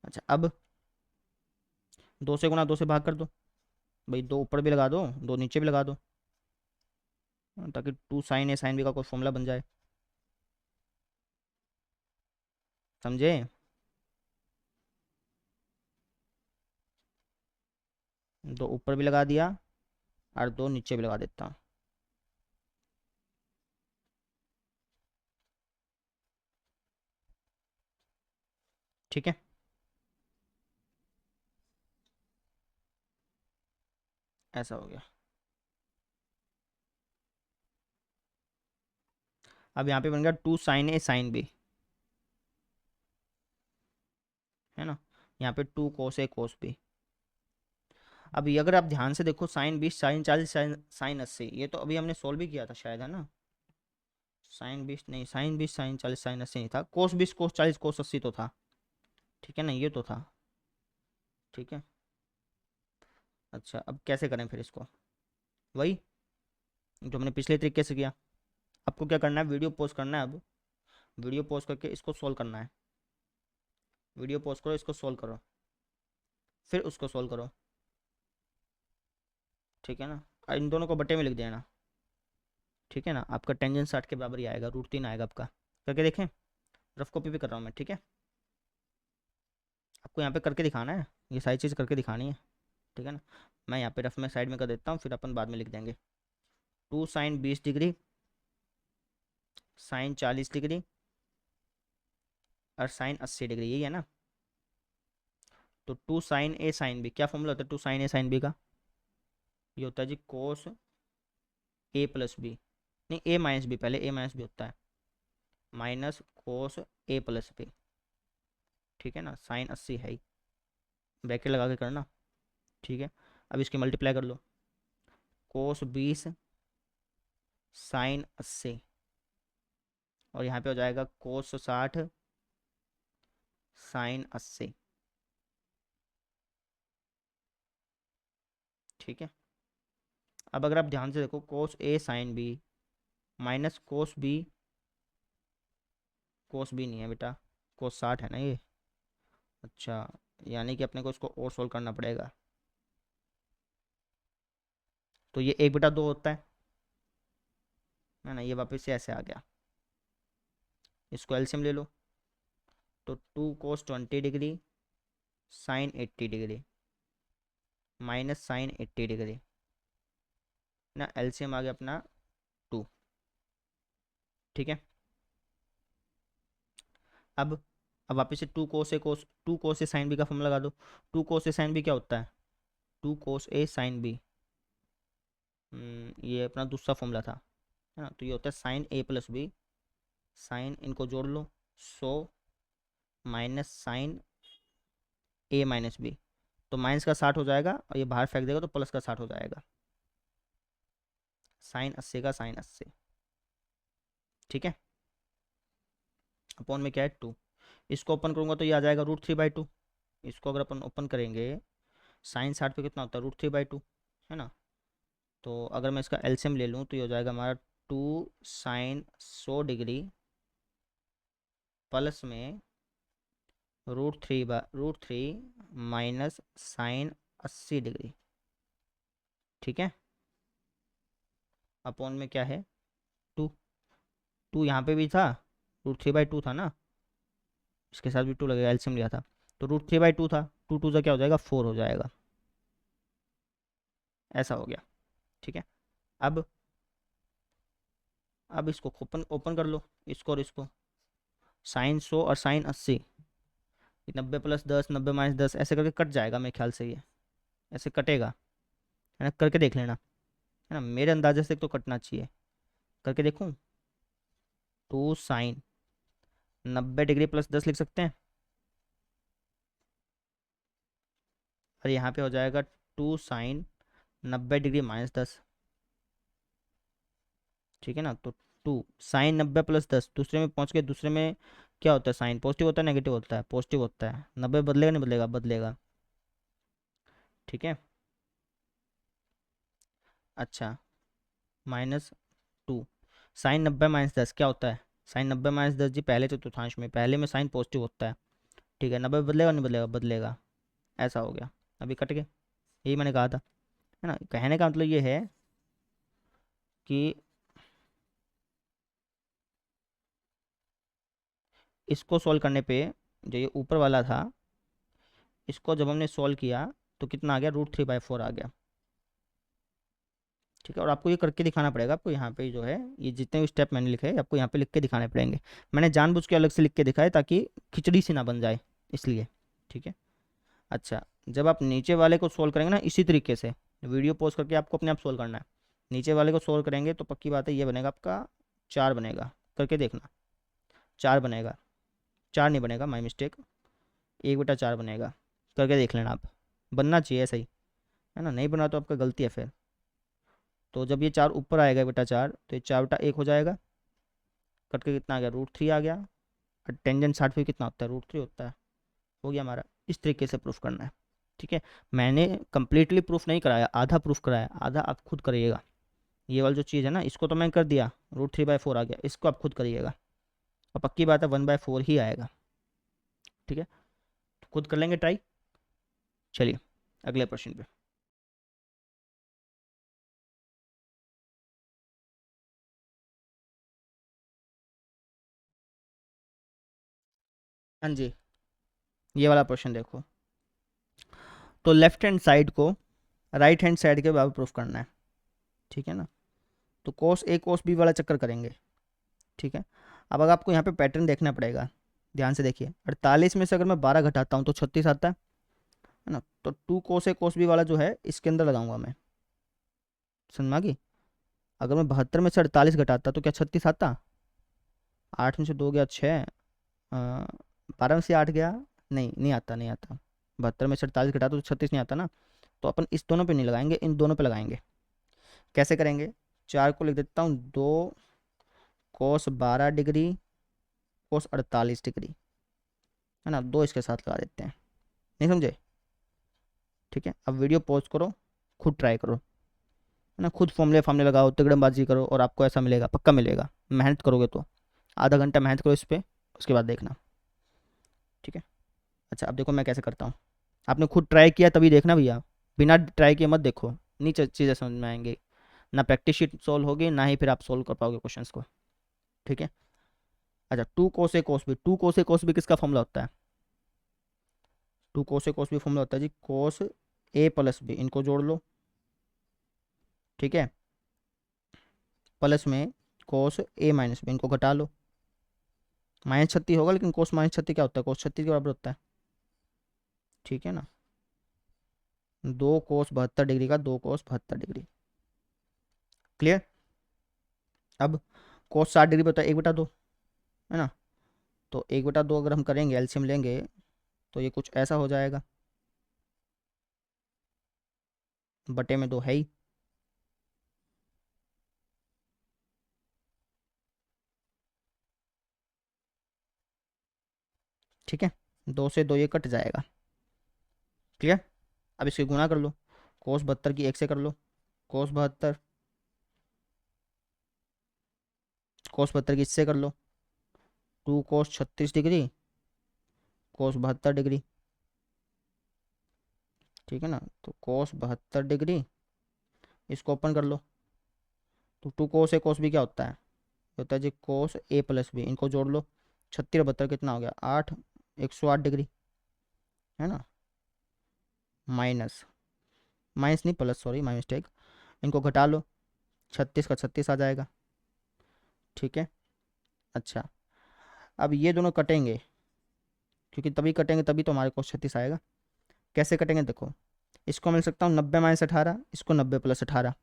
अच्छा अब 2 से भाग कर दो भाई, 2 ऊपर भी लगा दो, 2 नीचे भी लगा दो, ताकि 2 sin A sin B का कोई फॉर्मूला बन जाए, समझे। 2 ऊपर भी लगा दिया और 2 नीचे भी लगा देता हूँ, ठीक है। ऐसा हो गया। अब यहाँ पे बन गया 2 sin A sin B, है ना। यहाँ पे 2 cos A cos B। अब ये अगर आप ध्यान से देखो, साइन 20 साइन 40 साइन 80, ये तो अभी हमने सोल्व भी किया था शायद, है ना। साइन 20 नहीं, साइन 20 साइन 40 साइन 80 नहीं था, कोस 20 कोस 40 कोस 80 तो था, ठीक है ना, ये तो था, ठीक है। अच्छा अब कैसे करें फिर इसको, वही जो हमने पिछले तरीके से किया। आपको क्या करना है, वीडियो पॉज करना है, अब वीडियो पॉज करके इसको सोल्व करना है, वीडियो पॉज करो, इसको सोल्व करो, फिर उसको सोल्व करो, ठीक है ना। और इन दोनों को बटे में लिख देना, ठीक है ना। आपका टेंजेंट 60 के बराबर ही आएगा, √3 आएगा आपका। करके देखें, रफ कॉपी भी कर रहा हूँ मैं, ठीक है। आपको यहाँ पे करके दिखाना है, ये सारी चीज़ करके दिखानी है, ठीक है ना। मैं यहाँ पे रफ में साइड में कर देता हूँ, फिर अपन बाद में लिख देंगे। 2 sin 20 डिग्री, साइन 40 डिग्री और साइन 80 डिग्री, यही है ना। तो 2 sin A sin B, क्या फॉर्मूला होता है 2 sin A sin B का, ये होता है जी कोस A+B, नहीं A-B, पहले A-B होता है, माइनस कोस A+B, ठीक है ना। साइन 80 है ही, ब्रैकेट लगा के करना, ठीक है। अब इसकी मल्टीप्लाई कर लो, कोस 20 साइन 80, और यहाँ पे हो जाएगा कोस 60 साइन 80, ठीक है। अब अगर आप ध्यान से देखो, cos A sine B minus cos B नहीं है बेटा, कोस 60 है ना ये। अच्छा, यानी कि अपने को इसको और सोल्व करना पड़ेगा, तो ये 1/2 होता है ना, ये वापस से ऐसे आ गया। इसको एलसीएम ले लो, तो 2 cos 20 degree sine 80 degree minus sine 80 degree ना, एलसीएम आ गया अपना 2, ठीक है। अब वापस से 2 cos A साइन B का फॉर्मूला लगा दो। 2 cos A साइन B क्या होता है, 2 cos A साइन B, ये अपना दूसरा फॉर्मूला था, है ना। तो ये होता है साइन A+B, साइन इनको जोड़ लो 100 माइनस साइन A-B, तो माइनस का 60 हो जाएगा और ये बाहर फेंक देगा तो प्लस का 60 हो जाएगा, साइन 80 का साइन 80, ठीक है। अपॉन में क्या है 2, इसको ओपन करूंगा तो ये आ जाएगा √3/2, इसको अगर अपन ओपन करेंगे, साइन 60 पे कितना होता है √3/2, है ना। तो अगर मैं इसका एलसीएम ले लूँ तो ये हो जाएगा हमारा 2 sin 100 डिग्री प्लस में √3 माइनस साइन 80 डिग्री, ठीक है। अपॉन में क्या है, 2। 2 यहाँ पे भी था, √3/2 था ना, इसके साथ भी 2 लगेगा, एलसीएम लिया था, तो √3/2 था, 2 2 क्या हो जाएगा, 4 हो जाएगा, ऐसा हो गया, ठीक है। अब इसको ओपन ओपन कर लो, इसको और इसको, sin 100 और sin 80, 90 + 10, 90 - 10, ऐसे करके कट जाएगा मेरे ख्याल से, ये ऐसे कटेगा, है ना, करके देख लेना, है ना, मेरे अंदाजे से तो कटना चाहिए, करके देखूं। 2 sin 90 डिग्री +10 लिख सकते हैं, और यहाँ पे हो जाएगा 2 sin 90 डिग्री -10, ठीक है ना। तो 2 sin 90 + 10, दूसरे में पहुँच के, दूसरे में क्या होता है, साइन पॉजिटिव होता है नेगेटिव होता है, पॉजिटिव होता है, 90 बदलेगा नहीं बदलेगा, बदलेगा, ठीक है। अच्छा, -2, sin 90 - 10 क्या होता है, sin 90 - 10 जी पहले चतुर्थांश में, पहले में साइन पॉजिटिव होता है, ठीक है, 90 बदलेगा नहीं बदलेगा, बदलेगा, ऐसा हो गया, अभी कट गए, यही मैंने कहा था, है ना। कहने का मतलब ये है कि इसको सॉल्व करने पे, जो ये ऊपर वाला था, इसको जब हमने सॉल्व किया तो कितना आ गया, √3/4 आ गया, ठीक है। और आपको ये करके दिखाना पड़ेगा, आपको यहाँ पे जो है, ये जितने भी स्टेप मैंने लिखे हैं आपको यहाँ पे लिख के दिखाने पड़ेंगे, मैंने जानबूझ के अलग से लिख के दिखाया ताकि खिचड़ी सी ना बन जाए, इसलिए, ठीक है। अच्छा, जब आप नीचे वाले को सोल्व करेंगे ना इसी तरीके से, वीडियो पॉज करके आपको अपने आप सोल्व करना है, नीचे वाले को सोल्व करेंगे तो पक्की बात है ये बनेगा आपका 4 बनेगा, करके देखना, 4 बनेगा, 4 नहीं बनेगा, माई मिस्टेक, 1/4 बनेगा, करके देख लेना आप, बनना चाहिए सही, है ना, नहीं बना तो आपका गलती है फिर। तो जब ये 4 ऊपर आएगा 1/4, तो ये 4/1 हो जाएगा, कट के कितना आ गया, √3 आ गया, और टेंजेंट 60 फिर कितना होता है, √3 होता है, हो गया हमारा। इस तरीके से प्रूफ करना है, ठीक है। मैंने कंप्लीटली प्रूफ नहीं कराया, आधा प्रूफ कराया, आधा आप खुद करिएगा, ये वाली जो चीज़ है ना, इसको तो मैं कर दिया, √3/4 आ गया, इसको आप खुद करिएगा, और पक्की बात है 1/4 ही आएगा, ठीक है, तो खुद कर लेंगे ट्राई। चलिए अगले प्रश्न पे। हाँ जी, ये वाला प्रश्न देखो, तो लेफ्ट हैंड साइड को राइट हैंड साइड के बराबर प्रूफ करना है, ठीक है ना। तो cos A cos B वाला चक्कर करेंगे, ठीक है। अब अगर आपको यहाँ पे पैटर्न देखना पड़ेगा, ध्यान से देखिए, 48 में से अगर मैं 12 घटाता हूँ तो 36 आता है ना, तो 2 cos A cos B वाला जो है इसके अंदर लगाऊंगा मैं, समझ में आ गई। अगर मैं 72 में से 48 घटाता तो क्या 36 आता, 8 में से 2 गया 6, 12 में से 8 गया, नहीं नहीं आता, नहीं आता, 72 में से 48 घटाता तो 36 नहीं आता ना, तो अपन इस दोनों पे नहीं लगाएंगे, इन दोनों पे लगाएंगे। कैसे करेंगे, 4 को लिख देता हूँ, 2 cos 12 डिग्री cos 48 डिग्री, है ना, 2 इसके साथ लगा देते हैं, नहीं समझे, ठीक है। अब वीडियो पॉज करो, खुद ट्राई करो, है ना, खुद फॉर्मूले लगाओ, तिकड़मबाजी करो, और आपको ऐसा मिलेगा, पक्का मिलेगा, मेहनत करोगे तो, आधा घंटा मेहनत करो इस पर, उसके बाद देखना, ठीक है। अच्छा, अब देखो मैं कैसे करता हूँ, आपने खुद ट्राई किया तभी देखना भैया, बिना ट्राई किए मत देखो, नीचे चीज़ें समझ में आएंगी, ना प्रैक्टिस शीट सोल्व होगी, ना ही फिर आप सोल्व कर पाओगे क्वेश्चंस को, ठीक है। अच्छा, 2 cos A cos B किसका फॉर्मूला होता है, 2 cos A cos B formula होता है जी, cos A + B, इनको जोड़ लो, ठीक है, प्लस में cos A - B, इनको घटा लो, -36 होगा, लेकिन cos - 36 क्या होता है, cos 36 के बराबर होता है, ठीक है ना। 2 cos 72 डिग्री का 2 cos 72 डिग्री, क्लियर। अब cos 60 डिग्री होता है 1/2, है ना, तो 1/2 अगर हम करेंगे, एलसीएम लेंगे, तो ये कुछ ऐसा हो जाएगा, बटे में 2 है ही, ठीक है, 2 से 2 ये कट जाएगा, क्लियर। अब इसकी गुणा कर लो, cos 72 की 1 से कर लो, cos 72, cos 72 की इससे कर लो, 2 cos 36 डिग्री cos 72 डिग्री, ठीक है ना। तो कोस 72 डिग्री, इसको ओपन कर लो। तो 2 cos A cos B क्या होता है? होता है जी cos A + B, इनको जोड़ लो। 36 कितना हो गया? 8, 108 डिग्री, है ना। माइनस, माइनस नहीं प्लस, सॉरी माई मिस्टेक। इनको घटा लो, 36 का 36 आ जाएगा। ठीक है। अच्छा, अब ये दोनों कटेंगे, क्योंकि तभी कटेंगे तभी तो हमारे को 36 आएगा। कैसे कटेंगे देखो, इसको मिल सकता हूँ 90 - 18, इसको 90 + 18,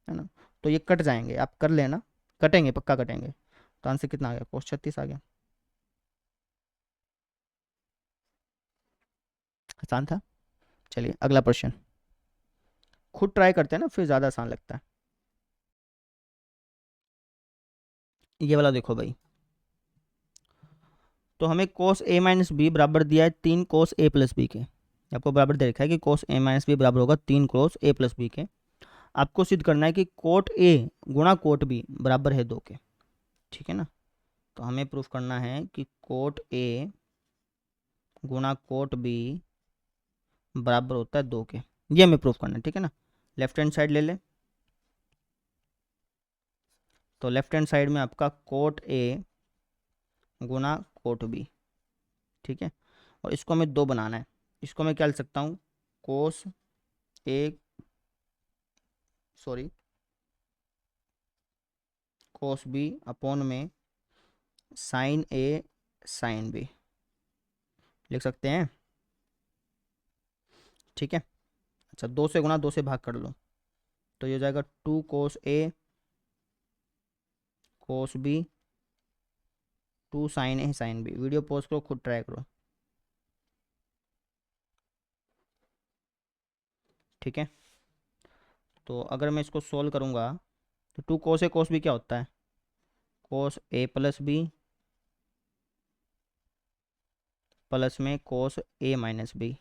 है ना। तो ये कट जाएंगे, आप कर लेना, कटेंगे पक्का कटेंगे। तो आंसर कितना आ गया? cos 36 आ गया। आसान था। चलिए अगला प्रश्न, खुद ट्राई करते हैं ना, फिर ज़्यादा आसान लगता है। ये वाला देखो भाई, तो हमें cos A - B बराबर दिया है 3 cos A + B के। आपको बराबर दे रखा है कि cos A - B बराबर होगा 3 cos A + B के। आपको सिद्ध करना है कि कोट A गुणा कोट B बराबर है 2 के। ठीक है ना। तो हमें प्रूफ करना है कि कोट A गुणा कोट B बराबर होता है 2 के। ये हमें प्रूफ करना है, ठीक है ना। लेफ्ट हैंड साइड ले ले, तो लेफ्ट हैंड साइड में आपका कोट A गुणा कोट B, ठीक है। और इसको हमें 2 बनाना है। इसको मैं क्या लिख सकता हूँ? कोस ए, सॉरी, कोस B अपॉन में साइन A साइन B लिख सकते हैं, ठीक है। अच्छा, 2 से गुणा 2 से भाग कर लो, तो ये हो जाएगा 2 cos A cos B 2 sin A sin B। Video pause करो, खुद ट्राई करो, ठीक है। तो अगर मैं इसको सोल्व करूँगा, तो 2 cos A cos B क्या होता है? cos A + B प्लस में cos A - B।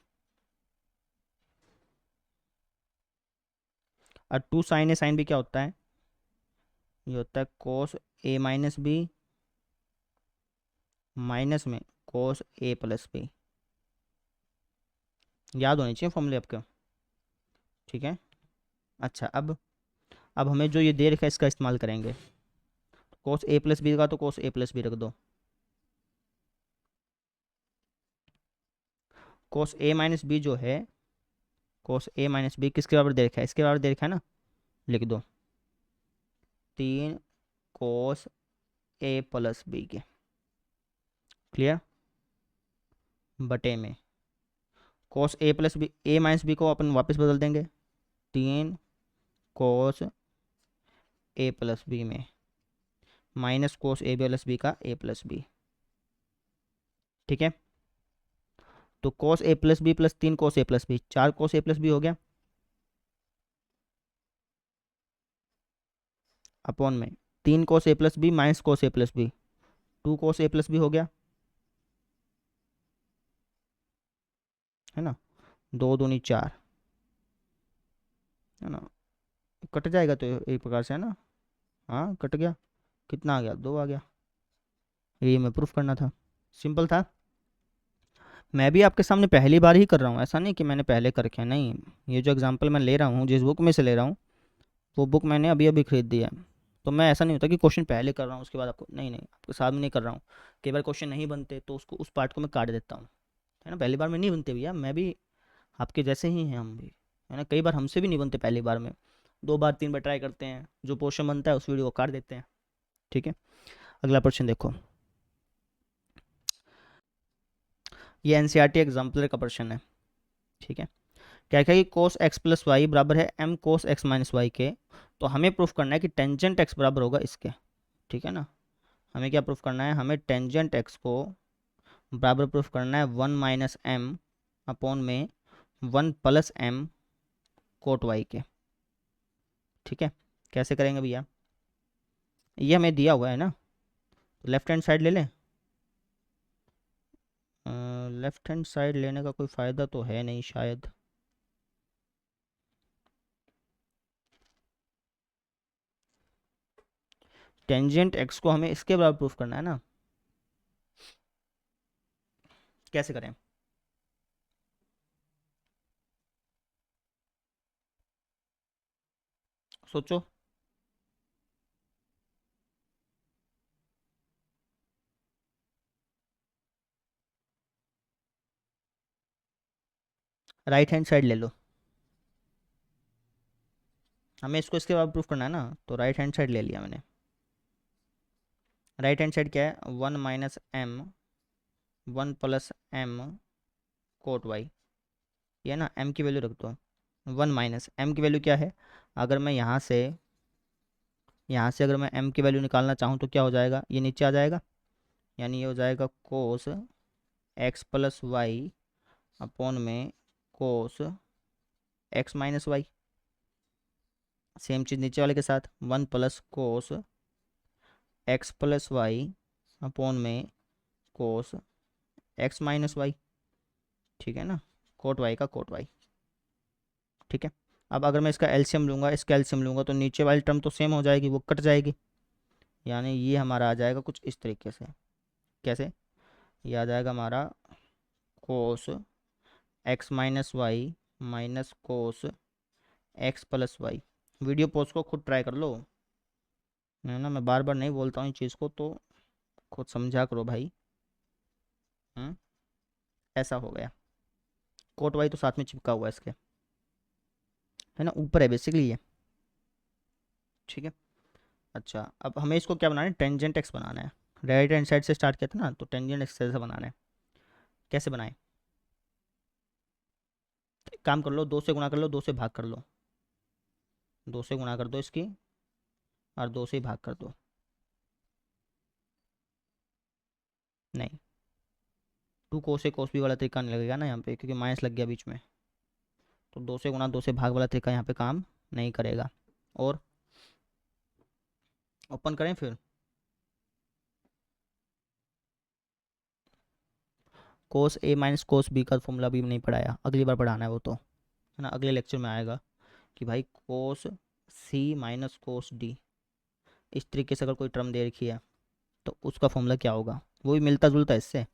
और 2 sin A sin B क्या होता है? ये होता है cos A - B माइनस में cos A + B। याद होनी चाहिए फॉर्मूले आपके, ठीक है। अच्छा, अब हमें जो ये दे रखा है इसका इस्तेमाल करेंगे। cos A + B का तो cos A + B रख दो। cos A - B जो है, cos A - B किसके बराबर दे रखा है? इसके बराबर दे रखा है ना, लिख दो 3 cos A + B के। क्लियर? बटे में cos A + B को अपन वापस बदल देंगे 3 cos A + B में माइनस cos A + B का A + B, ठीक है। तो cos A + B plus 3 cos A + B, 4 cos A + B हो गया, अपॉन में 3 cos A + B minus cos A + B 2 cos A + B हो गया, है ना। 2 दूनी 4, है ना। कट जाएगा तो एक प्रकार से, है ना। हाँ कट गया, कितना आ गया? 2 आ गया। ये मैं प्रूफ करना था, सिंपल था। मैं भी आपके सामने पहली बार ही कर रहा हूँ, ऐसा नहीं कि मैंने पहले करके, नहीं। ये जो एग्जांपल मैं ले रहा हूँ, जिस बुक में से ले रहा हूँ, वो बुक मैंने अभी अभी खरीद दी है। तो मैं ऐसा नहीं होता कि क्वेश्चन पहले कर रहा हूँ उसके बाद आपको, नहीं नहीं, आपके साथ में नहीं कर रहा हूँ। कई बार क्वेश्चन नहीं बनते तो उसको, उस पार्ट को मैं काट देता हूँ, है ना। पहली बार में नहीं बनते भैया, मैं भी आपके जैसे ही हैं, हम भी, है ना। कई बार हमसे भी नहीं बनते पहली बार में, 2 बार 3 बार ट्राई करते हैं, जो पोर्शन बनता है उस वीडियो को काट देते हैं, ठीक है। अगला प्रश्न देखो, ये एनसीईआरटी एग्जाम्पलर का प्रश्न है, ठीक है। क्या क्या कि cos x + y बराबर है m cos x - y के। तो हमें प्रूफ करना है कि टेंजेंट x बराबर होगा इसके, ठीक है ना। हमें क्या प्रूफ करना है? हमें टेंजेंट x को बराबर प्रूफ करना है 1 - m अपॉन में 1 + m कोट y के, ठीक है। कैसे करेंगे भैया? ये हमें दिया हुआ है ना, तो लेफ्ट हैंड साइड ले लें। लेफ्ट हैंड साइड लेने का कोई फ़ायदा तो है नहीं शायद। टेंजेंट x को हमें इसके बराबर प्रूफ करना है ना, कैसे करें? सोचो। राइट हैंड साइड ले लो, हमें इसको इसके बाद प्रूफ करना है ना, तो राइट हैंड साइड ले लिया मैंने। राइट हैंड साइड क्या है, 1 - m 1 + m कोट वाई, ये ना m की वैल्यू रख दो। 1 - m की वैल्यू क्या है, अगर मैं यहाँ से अगर मैं m की वैल्यू निकालना चाहूँ तो क्या हो जाएगा, ये नीचे आ जाएगा, यानी ये हो जाएगा कोस x + वाई अपॉन में कोस x - वाई। सेम चीज़ नीचे वाले के साथ, 1 + कोस x + वाई अपॉन में कोस x - वाई, ठीक है ना, कोट वाई का कोट वाई, ठीक है। अब अगर मैं इसका एलसीएम लूँगा, इसका एलसीएम लूँगा तो नीचे वाली टर्म तो सेम हो जाएगी, वो कट जाएगी, यानी ये हमारा आ जाएगा कुछ इस तरीके से। कैसे, ये आ जाएगा हमारा cos x - y minus cos x + वाई। वीडियो पोस्ट को खुद ट्राई कर लो, है ना, मैं बार बार नहीं बोलता हूँ इस चीज़ को, तो खुद समझा करो भाई। ऐसा हो गया, कोट वाई तो साथ में चिपका हुआ है इसके, है ना, ऊपर है बेसिकली ये, ठीक है। अच्छा, अब हमें इसको क्या बनाना है, टेंजेंट एक्स बनाना है। राइट हैंड साइड से स्टार्ट किया था ना, तो टेंजेंट एक्स से बनाना है। कैसे बनाए, एक काम कर लो, 2 से गुणा कर लो, 2 से भाग कर लो, 2 से गुणा कर दो इसकी और 2 से ही भाग कर दो। नहीं, 2 कोस ए कोस बी वाला तरीका नहीं लगेगा ना यहाँ पे, क्योंकि माइनस लग गया बीच में, तो 2 से गुणा 2 से भाग वाला तरीका यहाँ पे काम नहीं करेगा। और ओपन करें फिर, कोस ए माइनस कोस बी का फॉर्मूला भी नहीं पढ़ाया, अगली बार पढ़ाना है वो तो, है ना, अगले लेक्चर में आएगा कि भाई कोस सी माइनस कोस डी, इस तरीके से अगर कोई टर्म दे रखी है तो उसका फॉर्मूला क्या होगा, वो भी मिलता जुलता है इससे,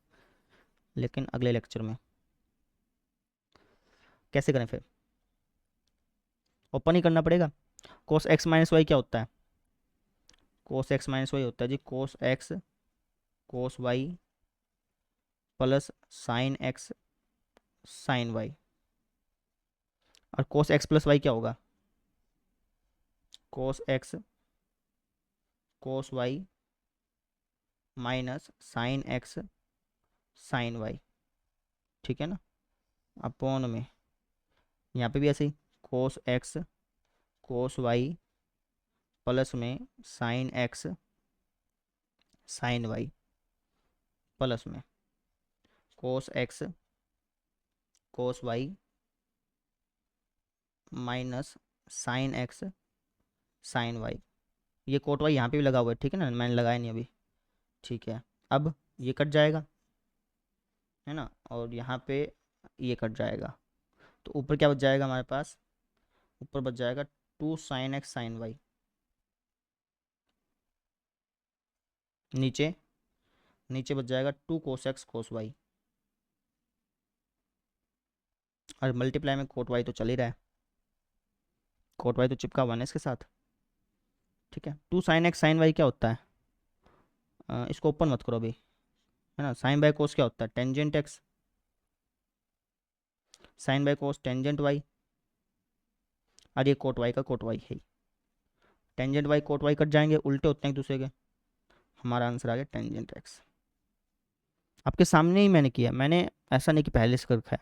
लेकिन अगले लेक्चर में। कैसे करें फिर, ओपन ही करना पड़ेगा। कोस एक्स माइनस वाई क्या होता है, कोस एक्स माइनस वाई होता है जी cos X cos Y plus sine X sine Y. और कोस एक्स प्लस वाई क्या होगा, cos X cos Y minus sine X sine Y, ठीक है ना, अपॉन में यहाँ पे भी ऐसे ही cos X cos Y plus में sine X sine Y plus में cos X cos Y minus sine X sine Y. ये कोट वाई यहाँ पे भी लगा हुआ है, ठीक है ना, मैंने लगाया नहीं अभी, ठीक है। अब ये कट जाएगा, है ना, और यहाँ पे ये कट जाएगा, तो ऊपर क्या बच जाएगा हमारे पास, ऊपर बच जाएगा 2 साइन एक्स साइन वाई, नीचे नीचे बच जाएगा 2 कोस एक्स कोस वाई, और मल्टीप्लाई में कोट वाई तो चल ही रहा है, कोट वाई तो चिपका हुआ है इसके साथ, ठीक है। 2 साइन एक्स साइन वाई क्या होता है, इसको ओपन मत करो अभी, है ना, साइन बाय कोस क्या होता है, tangent x, sine by cos tangent y, और ये कोट वाई का कोट वाई है, tangent y cot y cut जाएंगे, उल्टे होते हैं एक दूसरे के, हमारा आंसर आ गया टेंजेंट एक्स। आपके सामने ही मैंने किया, मैंने ऐसा नहीं कि पहले से कर रखा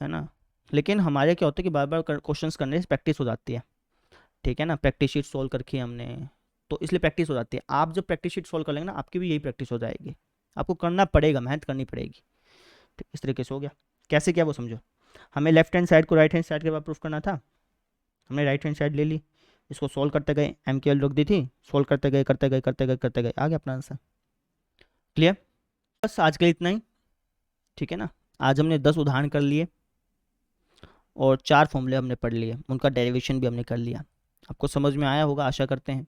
है ना, लेकिन हमारे क्या होता है कि बार बार क्वेश्चंस करने से प्रैक्टिस हो जाती है, ठीक है ना, प्रैक्टिस शीट सोल्व करके हमने, तो इसलिए प्रैक्टिस हो जाती है। आप जब प्रैक्टिस शीट सोल्व कर लेंगे ना, आपकी भी यही प्रैक्टिस हो जाएगी, आपको करना पड़ेगा, मेहनत करनी पड़ेगी, ठीक, इस तरीके से हो गया। कैसे किया वो समझो, हमें लेफ्ट हैंड साइड को राइट हैंड साइड के बाद प्रूफ करना था, हमने राइट हैंड साइड ले ली, इसको सोल्व करते गए, एम की वैल्यू रख दी थी, सोल्व करते गए करते गए करते गए करते गए, आ गया अपना आंसर। क्लियर, बस आज के लिए इतना ही, ठीक है ना। आज हमने 10 उदाहरण कर लिए और 4 फॉर्मूले हमने पढ़ लिए, उनका डेरिवेशन भी हमने कर लिया। आपको समझ में आया होगा आशा करते हैं,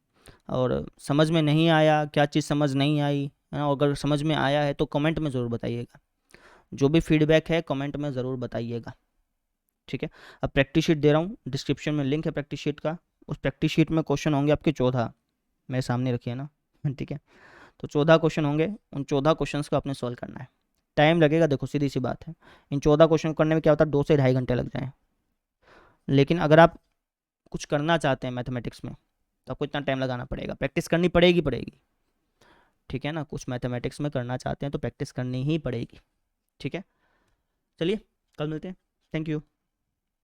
और समझ में नहीं आया, क्या चीज़ समझ नहीं आई, है ना, अगर समझ में आया है तो कमेंट में ज़रूर बताइएगा, जो भी फीडबैक है कमेंट में ज़रूर बताइएगा, ठीक है। अब प्रैक्टिस शीट दे रहा हूँ, डिस्क्रिप्शन में लिंक है प्रैक्टिस शीट का, उस प्रैक्टिस शीट में क्वेश्चन होंगे आपके 14, मेरे सामने रखिए ना, ठीक है। तो 14 क्वेश्चन होंगे, उन 14 क्वेश्चंस को आपने सॉल्व करना है। टाइम लगेगा, देखो सीधी सी बात है, इन 14 क्वेश्चन करने में क्या होता है 2 से 2.5 घंटे लग जाए। लेकिन अगर आप कुछ करना चाहते हैं मैथमेटिक्स में तो आपको इतना टाइम लगाना पड़ेगा, प्रैक्टिस करनी पड़ेगी, ठीक है ना। कुछ मैथमेटिक्स में करना चाहते हैं तो प्रैक्टिस करनी ही पड़ेगी, ठीक है। चलिए कल मिलते हैं, थैंक यू।